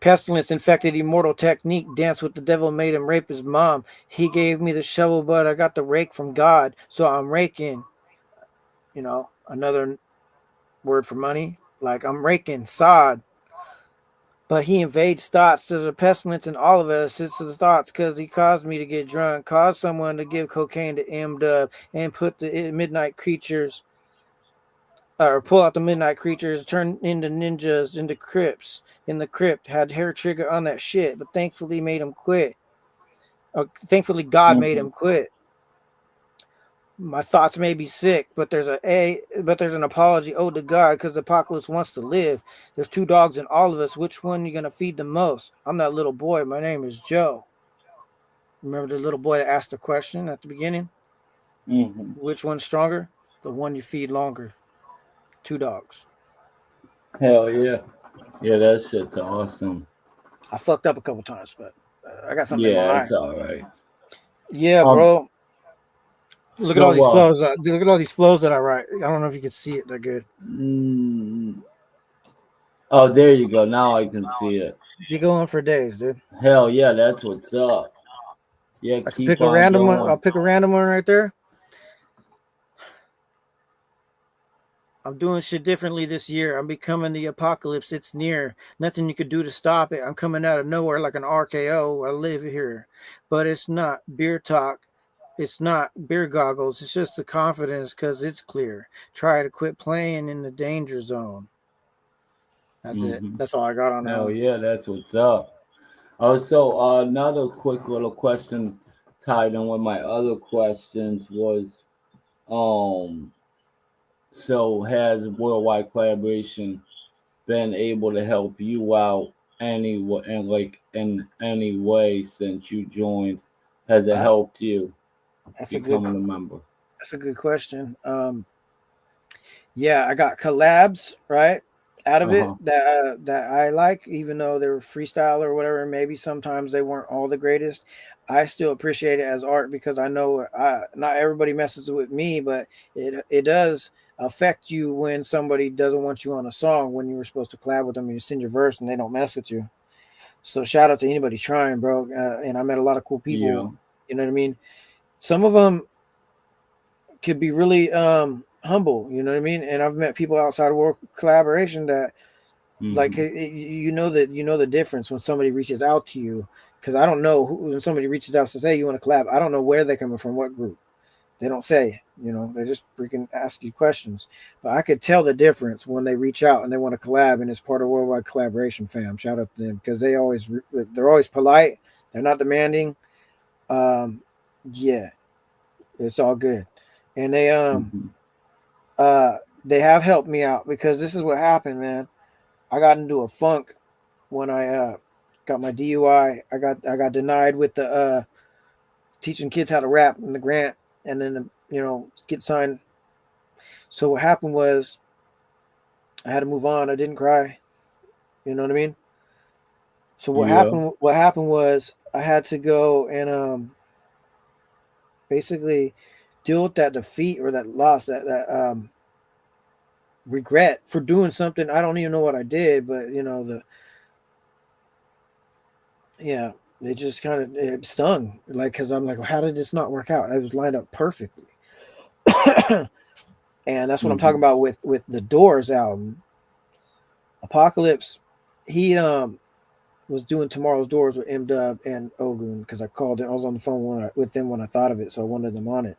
pestilence, infected immortal technique, dance with the devil, made him rape his mom. He gave me the shovel, but I got the rake from God. So I'm raking, another word for money. Like I'm raking sod. But he invades thoughts. There's a pestilence in all of us. It's the thoughts because he caused me to get drunk, caused someone to give cocaine to M-Dub and put the midnight creatures, or pull out the midnight creatures, turn into ninjas, into crypts. In the crypt, had hair trigger on that shit, but thankfully made him quit. Thankfully, God made him quit. My thoughts may be sick, but there's an apology owed to God because the apocalypse wants to live. There's two dogs in all of us. Which one are you gonna feed the most? I'm that little boy. My name is Joe. Remember the little boy that asked the question at the beginning? Mm-hmm. Which one's stronger? The one you feed longer. Two dogs. Hell yeah. Yeah, that shit's awesome. I fucked up a couple times, but I got something in my Yeah, eye. it's all right. Yeah, bro. Look at all these flows. Look at all these flows that I write. I don't know if you can see it. They're good. Oh, there you go. Now I can see it. You go on for days, dude. Hell yeah, that's what's up. Yeah, I can pick a random one. I'll pick a random one right there. I'm doing shit differently this year. I'm becoming the apocalypse. It's near. Nothing you could do to stop it. I'm coming out of nowhere like an RKO. I live here. But it's not beer talk. It's not beer goggles. It's just the confidence because it's clear. Try to quit playing in the danger zone. That's it. That's all I got on that. Hell yeah, that's what's up. Also, another quick little question tied in with my other questions was, so has worldwide collaboration been able to help you out in any way since you joined? Has it helped you becoming a member? That's a good question. Yeah, I got collabs right out of it that I like, even though they were freestyle or whatever. Maybe sometimes they weren't all the greatest. I still appreciate it as art because I know not everybody messes with me, but it does affect you when somebody doesn't want you on a song when you were supposed to collab with them and you send your verse and they don't mess with you. So shout out to anybody trying, bro. And I met a lot of cool people. Yeah. You know what I mean? Some of them could be really humble, you know what I mean? And I've met people outside of world collaboration that like you know the difference when somebody reaches out to you, because I don't know when somebody reaches out to say you want to collab, I don't know where they're coming from, what group. They don't say, they just freaking ask you questions. But I could tell the difference when they reach out and they want to collab and it's part of Worldwide Collaboration fam. Shout out to them because they're always polite. They're not demanding. Yeah, it's all good. And they have helped me out because this is what happened, man. I got into a funk when I got my DUI. I got denied with the teaching kids how to rap in the grant, and then get signed. So what happened was I had to move on. I didn't cry. You know what I mean? So what Yeah. happened? What happened was I had to go and basically deal with that defeat or that loss, that regret for doing something. I don't even know what I did, but it just kind of it stung, like, because I'm like, how did this not work out? It was lined up perfectly. And that's what I'm talking about with the Doors album. Apocalypse, he was doing Tomorrow's Doors with M Dub and Ogun, because I called it. I was on the phone with them when I thought of it, so I wanted them on it.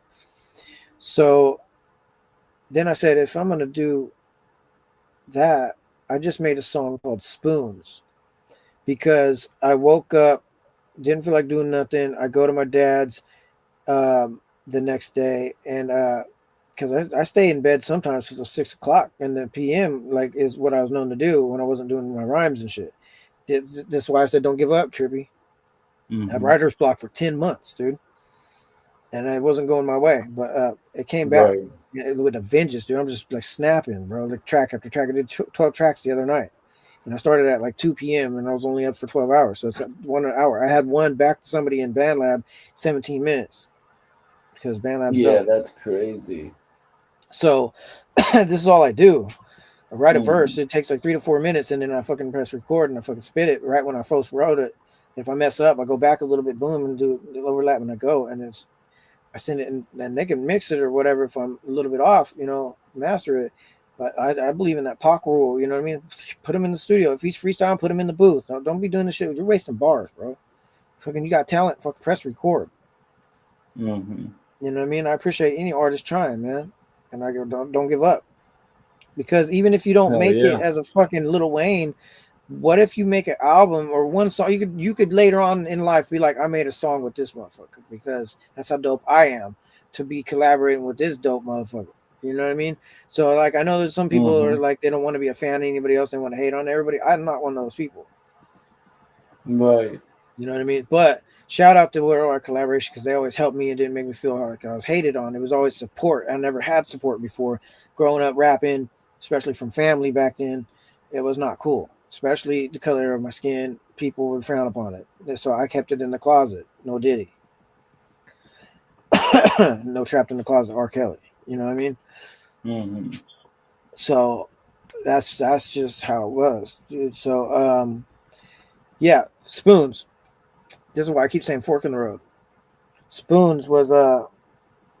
So then I said, if I'm gonna do that, I just made a song called Spoons, because I woke up, didn't feel like doing nothing. I go to my dad's the next day, and because I stay in bed sometimes until 6 o'clock in the PM, like, is what I was known to do when I wasn't doing my rhymes and shit. That's why I said, don't give up, Trippy. I had writer's block for 10 months, dude. And it wasn't going my way, but it came back with a vengeance, dude. I'm just like snapping, bro, like track after track. I did 12 tracks the other night. And I started at like 2 p.m. and I was only up for 12 hours. So it's 1 hour. I had one back to somebody in BandLab 17 minutes. Because BandLab's dope. That's crazy. So this is all I do. I write a verse. It takes like 3 to 4 minutes, and then I fucking press record and I fucking spit it right when I first wrote it. If I mess up, I go back a little bit, boom, and do the overlap, and I go, and I send it, and they can mix it or whatever if I'm a little bit off, master it. But I believe in that Pac rule, you know what I mean? Put him in the studio. If he's freestyling, put him in the booth. Don't be doing this shit. You're wasting bars, bro. Fucking, you got talent. Fucking press record. You know what I mean? I appreciate any artist trying, man. And I go, don't give up. Because even if you don't make it as a fucking Lil Wayne, what if you make an album or one song? You could later on in life be like, I made a song with this motherfucker, because that's how dope I am to be collaborating with this dope motherfucker. You know what I mean? So, like, I know that some people are like, they don't want to be a fan of anybody else. They want to hate on everybody. I'm not one of those people. Right. You know what I mean? But shout out to Worldwide Collaboration, because they always helped me and didn't make me feel like I was hated on. It was always support. I never had support before. Growing up rapping, especially from family back then, it was not cool. Especially the color of my skin, people would frown upon it. So I kept it in the closet. No Diddy. No Trapped in the Closet, R. Kelly. You know what I mean? So that's just how it was, dude. So Spoons. This is why I keep saying fork in the road. Spoons was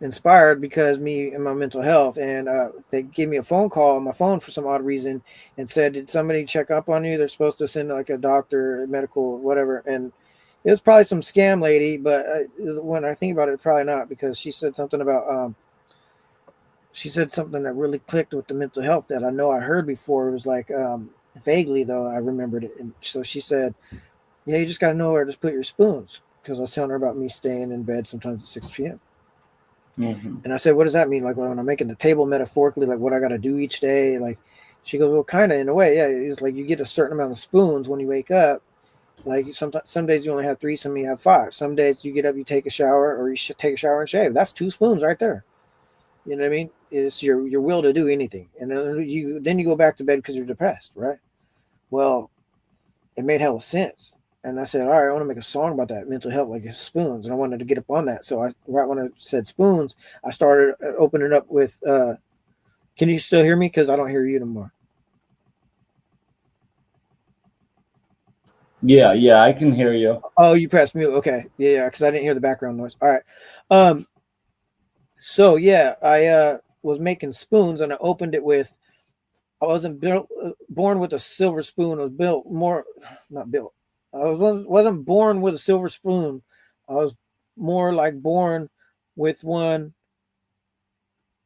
inspired because me and my mental health, and they gave me a phone call on my phone for some odd reason and said, did somebody check up on you? They're supposed to send like a doctor, medical, whatever. And it was probably some scam lady, but when I think about it, probably not, because she said something about that really clicked with the mental health that I know I heard before. It was like vaguely, though, I remembered it. And so she said, yeah, you just got to know where to put your spoons, because I was telling her about me staying in bed sometimes at 6 p.m. And I said, what does that mean? Like, when I'm making the table metaphorically, like what I got to do each day? Like, she goes, well, kind of in a way. Yeah. It's like you get a certain amount of spoons when you wake up. Like some days you only have 3, some you have 5. Some days you get up, you take a shower, or you should take a shower and shave. That's 2 spoons right there. You know what I mean? It's your will to do anything. And then you go back to bed because you're depressed, right? Well, it made hella sense. And I said, all right, I want to make a song about that mental health, like spoons. And I wanted to get up on that. So right when I said spoons, I started opening up with, can you still hear me? Because I don't hear you anymore. Yeah, I can hear you. Oh, you pressed mute. Okay. Yeah, because I didn't hear the background noise. All right. So yeah, I was making spoons, and I opened it with, I wasn't born with a silver spoon. I was wasn't born with a silver spoon. I was more like born with one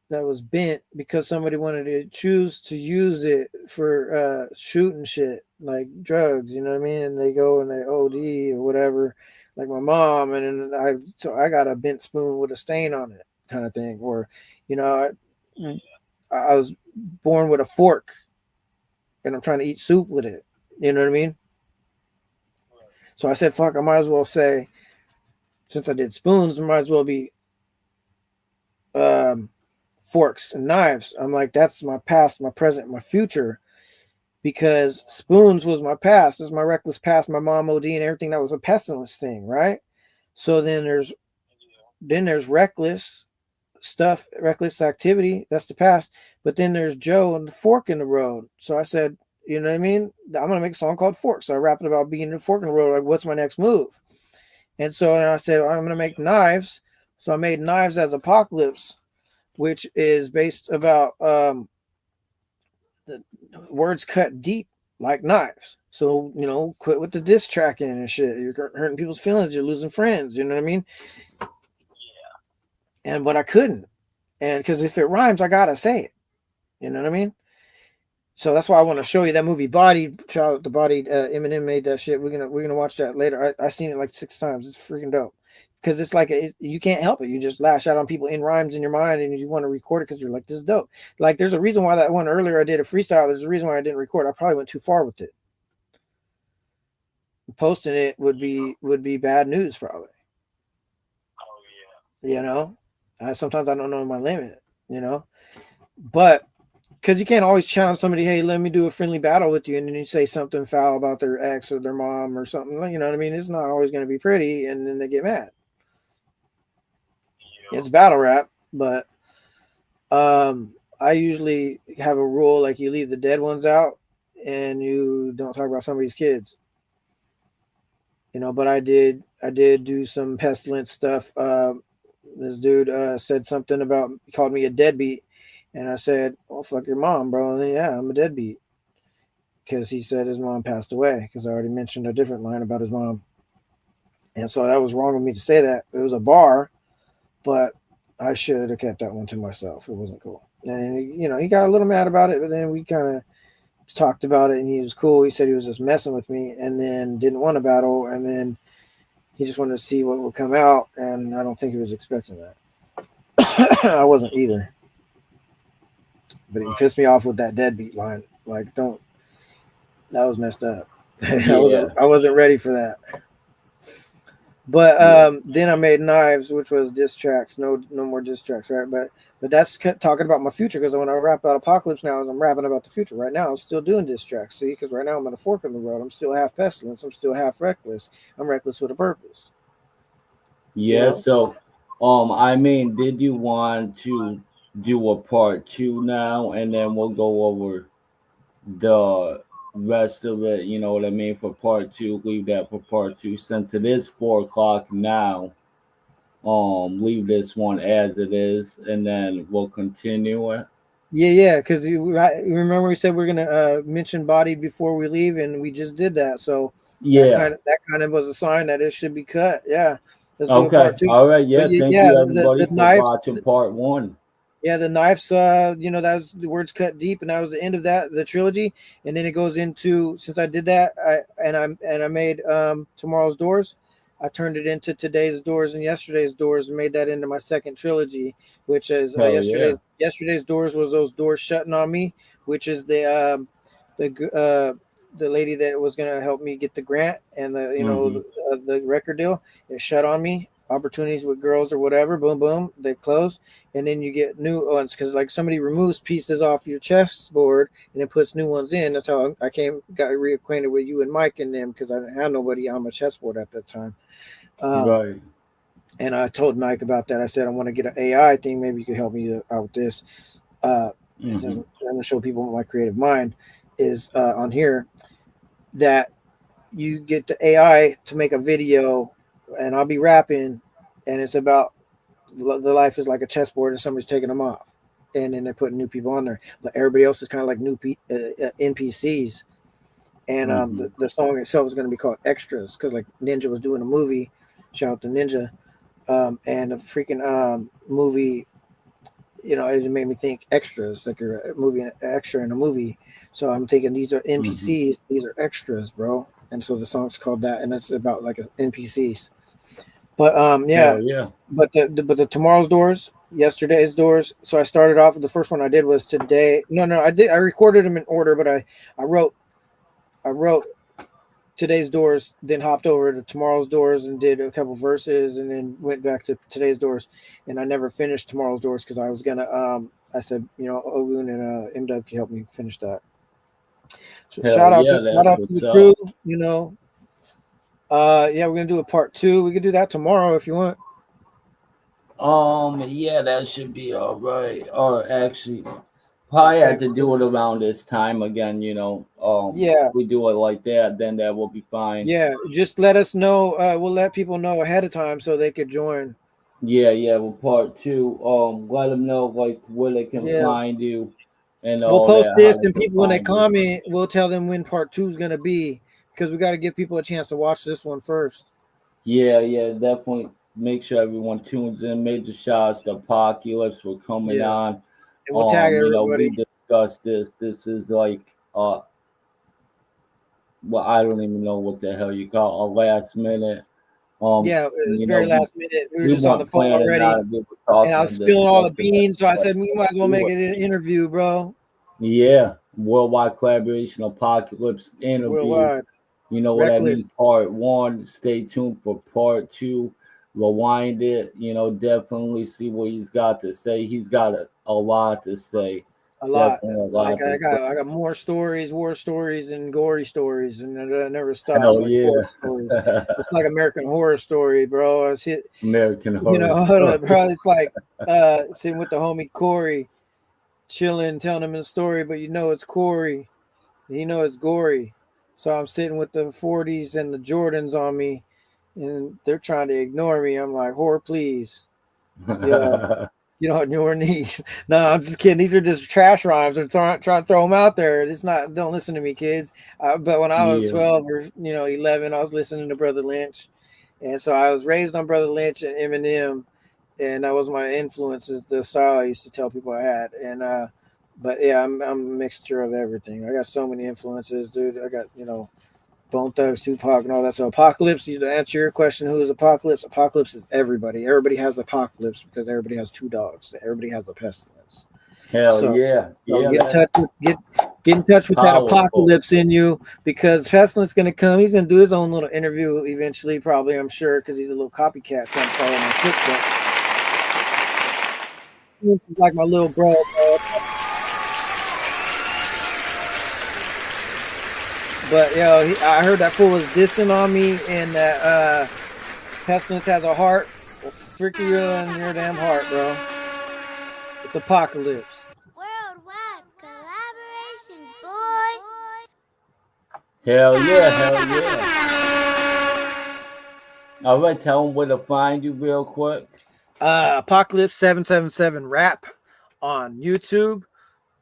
that was bent because somebody wanted to choose to use it for shooting shit, like drugs, you know what I mean? And they go and they OD or whatever, like my mom, and then I got a bent spoon with a stain on it, kind of thing. Or, I was born with a fork and I'm trying to eat soup with it. You know what I mean? So I said, fuck, I might as well say, since I did spoons, it might as well be forks and knives. I'm like, that's my past, my present, my future. because spoons was my past. This is my reckless past, my mom OD and everything that was a pestilence thing, right? So then there's reckless stuff, reckless activity, that's the past. But then there's Joe and the fork in the road. So I said, you know what I mean? I'm gonna make a song called Fork. So I rapped about being a fork in the road, like what's my next move? And so I said, I'm gonna make knives. So I made Knives as Apocalypse, which is based about the words cut deep like knives. So, you know, quit with the diss tracking and shit. You're hurting people's feelings. You're losing friends. You know what I mean? Yeah. But I couldn't. And because if it rhymes, I got to say it. You know what I mean? So that's why I want to show you that movie Body. Shout out to Body. Eminem made that shit. We're gonna watch that later. I seen it like 6 times. It's freaking dope. Because it's like you can't help it. You just lash out on people in rhymes in your mind, and you want to record it because you're like, this is dope. Like there's a reason why that one earlier I did a freestyle. There's a reason why I didn't record. I probably went too far with it. Posting it would be bad news probably. Oh yeah. You know, sometimes I don't know my limit. You know, but because you can't always challenge somebody, hey, let me do a friendly battle with you, and then you say something foul about their ex or their mom or something. You know what I mean? It's not always going to be pretty, and then they get mad. It's battle rap, but I usually have a rule like you leave the dead ones out and you don't talk about somebody's kids. You know, but I did do some pestilence stuff. This dude said something about, called me a deadbeat, and I said, "Oh, fuck your mom, bro." And then, yeah, I'm a deadbeat because he said his mom passed away, because I already mentioned a different line about his mom, and so that was wrong of me to say that. It was a bar. But I should have kept that one to myself. It wasn't cool. And, you know, he got a little mad about it, but then we kind of talked about it, and he was cool. He said he was just messing with me and then didn't want to battle. And then he just wanted to see what would come out. And I don't think he was expecting that. I wasn't either. But he pissed me off with that deadbeat line. Like, that was messed up. Yeah. I wasn't ready for that. But then I made Knives, which was diss tracks. No more diss tracks, right? But that's talking about my future, because when I rap about Apocalypse now, I'm rapping about the future. Right now, I'm still doing diss tracks. See, because right now I'm at a fork in the road. I'm still half pestilence. I'm still half reckless. I'm reckless with a purpose. Yeah. You know? So, I mean, did you want to do a part 2 now, and then we'll go over the rest of it? You know what I mean? For part 2, leave that for part 2. Since it is 4:00 now, leave this one as it is, and then we'll continue it. Yeah, because you remember we said we're gonna mention Body before we leave, and we just did that. So yeah, that kind of was a sign that it should be cut. Yeah. Let's do okay. part 2. All right. Yeah. Thank you, everybody, the for knives, watching part 1. Yeah, the Knives, you know, that was the words cut deep, and that was the end of the trilogy. And then it goes into, since I did that, I made Tomorrow's Doors. I turned it into Today's Doors and Yesterday's Doors, and made that into my second trilogy, which is yesterday's Doors was those doors shutting on me, which is the lady that was gonna help me get the grant and the record deal. It shut on me. Opportunities with girls or whatever, boom, boom, they close, and then you get new ones, because like somebody removes pieces off your chessboard and it puts new ones in. That's how I got reacquainted with you and Mike and them, because I didn't have nobody on my chessboard at that time. Right. And I told Mike about that. I said, I want to get an AI thing. Maybe you could help me out with this. I'm going to show people what my creative mind is on here, that you get the AI to make a video, and I'll be rapping, and it's about the life is like a chessboard and somebody's taking them off, and then they're putting new people on there, but everybody else is kind of like new NPCs. And the song itself is going to be called Extras, because like Ninja was doing a movie, shout out to Ninja, and the freaking movie, you know, it made me think extras, like you're a movie, an extra in a movie. So I'm thinking these are NPCs, these are extras, bro. And so the song's called that, and it's about like NPCs. But but the Tomorrow's Doors, Yesterday's Doors. So I started off with the first one I did was today. I recorded them in order, but I wrote Today's Doors, then hopped over to Tomorrow's Doors and did a couple verses, and then went back to Today's Doors. And I never finished Tomorrow's Doors because I was gonna I said, you know, Ogun and MW can help me finish that. So Hell shout out yeah, to that's what's the up. crew. You know, yeah, we're gonna do a part 2. We could do that tomorrow if you want. Yeah, that should be all right. Or actually, probably have to do it around this time again. You know, Yeah. if we do it like that, then that will be fine. Yeah, just let us know. We'll let people know ahead of time so they could join. Yeah. Well, part 2, let them know like where they can Yeah. find you, and We'll all post that. this, How they and can people when they find you. comment, we'll tell them when part 2 is gonna be, because we got to give people a chance to watch this one first. Yeah, definitely. Make sure everyone tunes in. Major shouts to Apocalypse for coming on. And we'll tag You know, we everybody. discussed this. This is like well, I don't even know what the hell you call a last minute. Yeah, it was You know, very last minute. We were just on the weren't phone planning already, on it. We were and I talking was and spilling all the discussing it, beans. So I but said we might as well do make it. it an interview, bro. Yeah, worldwide collaboration, Apocalypse interview. Worldwide. You know what I Reckless. mean? Part 1. Stay tuned for part 2. Rewind it. You know, definitely see what he's got to say. He's got a lot to say. A lot. Definitely a lot Like to I say. got more stories, war stories, and gory stories, and it never stops. Hell Like yeah. horror stories. It's like American Horror Story, bro. It's hit. American You Horror know, Story. bro. It's like sitting with the homie Corey, chilling, telling him the story, but you know it's Corey. You know it's gory. So I'm sitting with the 40s and the Jordans on me, and they're trying to ignore me. I'm like, horror, please. Yeah. You know, on your knees. No, I'm just kidding. These are just trash rhymes. I'm trying to throw them out there. It's not. Don't listen to me, kids. But when I was Yeah. 12 or 11, I was listening to Brother Lynch, and so I was raised on Brother Lynch and Eminem, and that was my influences. The style I used to tell people I had, and but yeah, I'm a mixture of everything. I got so many influences, dude. I got Bone Thugs, Tupac, and all that. So Apocalypse, to answer your question, who is Apocalypse? Apocalypse is everybody. Everybody has Apocalypse because everybody has 2 dogs. Everybody has a pestilence. Hell So, yeah. So Yeah. get in touch with that Powerful. Apocalypse in you, because Pestilence going to come. He's going to do his own little interview eventually, probably, I'm sure, because he's a little copycat trying to follow my footsteps. He's like my little bro. But I heard that fool was dissing on me, and that Pestilence has a heart freakier than your damn heart, bro. It's Apocalypse. Worldwide collaborations, boy. Hell yeah. All right, tell them where to find you real quick. Apocalypse 777 Rap on YouTube,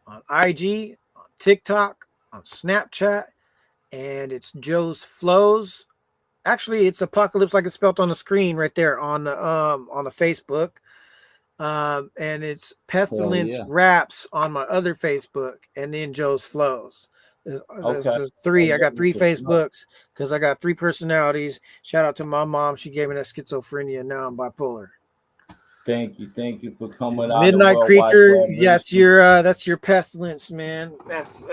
on IG, on TikTok, on Snapchat, and it's Joe's Flows. Actually, it's Apocalypse like it's spelled on the screen right there on the Facebook. And it's Pestilence Raps on my other Facebook, and then Joe's Flows. There's 3. I got 3 Facebooks because I got 3 personalities. Shout out to my mom. She gave me that schizophrenia. Now I'm bipolar. Thank you for coming on. Midnight Creature. That's your Pestilence, man. That's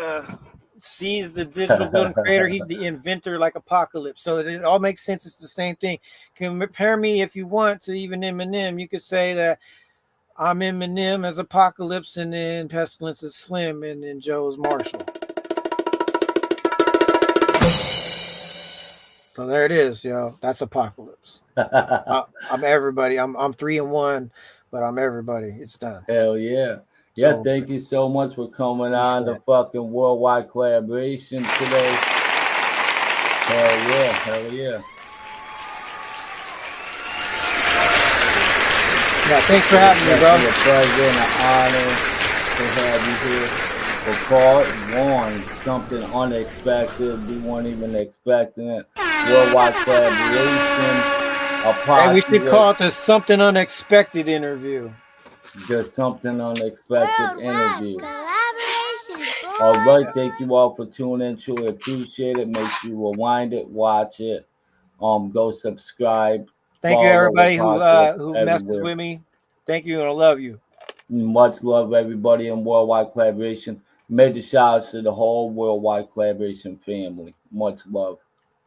C's the digital building creator. He's the inventor, like Apocalypse. So it all makes sense. It's the same thing. Compare me if you want to even Eminem. You could say that I'm Eminem as Apocalypse, and then Pestilence is Slim, and then Joe is Marshall. So there it is, yo. That's Apocalypse. I'm everybody. I'm 3 in 1, but I'm everybody. It's done. Hell yeah. Yeah, thank you so much for coming on the fucking worldwide collaboration today. Hell yeah. Yeah, thanks for having me, bro. It's a pleasure and an honor to have you here for part 1. Something unexpected. We weren't even expecting it. Worldwide collaboration. And we should call it the Something Unexpected interview. The Something Unexpected interview. All right, thank you all for tuning in. Truly appreciate it. Make sure you rewind it, watch it. Go subscribe. Thank you, everybody who messes with me. Thank you, and I love you. Much love, everybody in Worldwide Collaboration. Major shout outs to the whole Worldwide Collaboration family. Much love.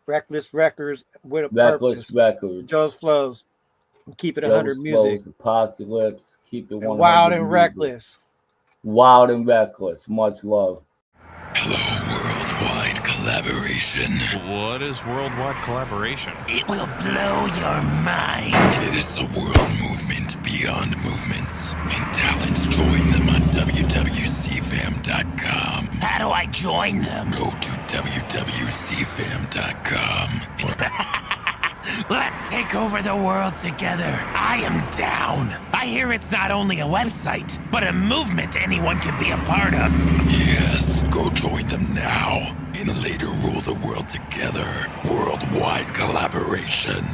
Reckless Records with a Reckless purpose. Records. Joe's Flows. Keep it 100 music. Flows, Apocalypse. Keep it 100 Wild and music. reckless. Wild and reckless. Much love. Hello, world. collaboration. What is worldwide collaboration? It will blow your mind. It is the world movement beyond movements, and talents join them on wwcfam.com. How do I join them? Go to wwcfam.com. Let's take over the world together. I am down. I hear it's not only a website, but a movement anyone can be a part of. Yes, go join them now, and later rule the world together. Worldwide collaboration.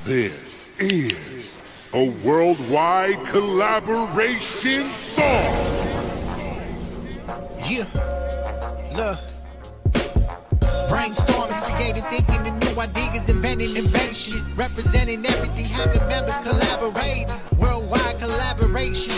This is a worldwide collaboration song. Yeah, look. Brainstorming, creating, thinking, and new ideas, inventing inventions, representing everything, having members collaborating, worldwide collaboration.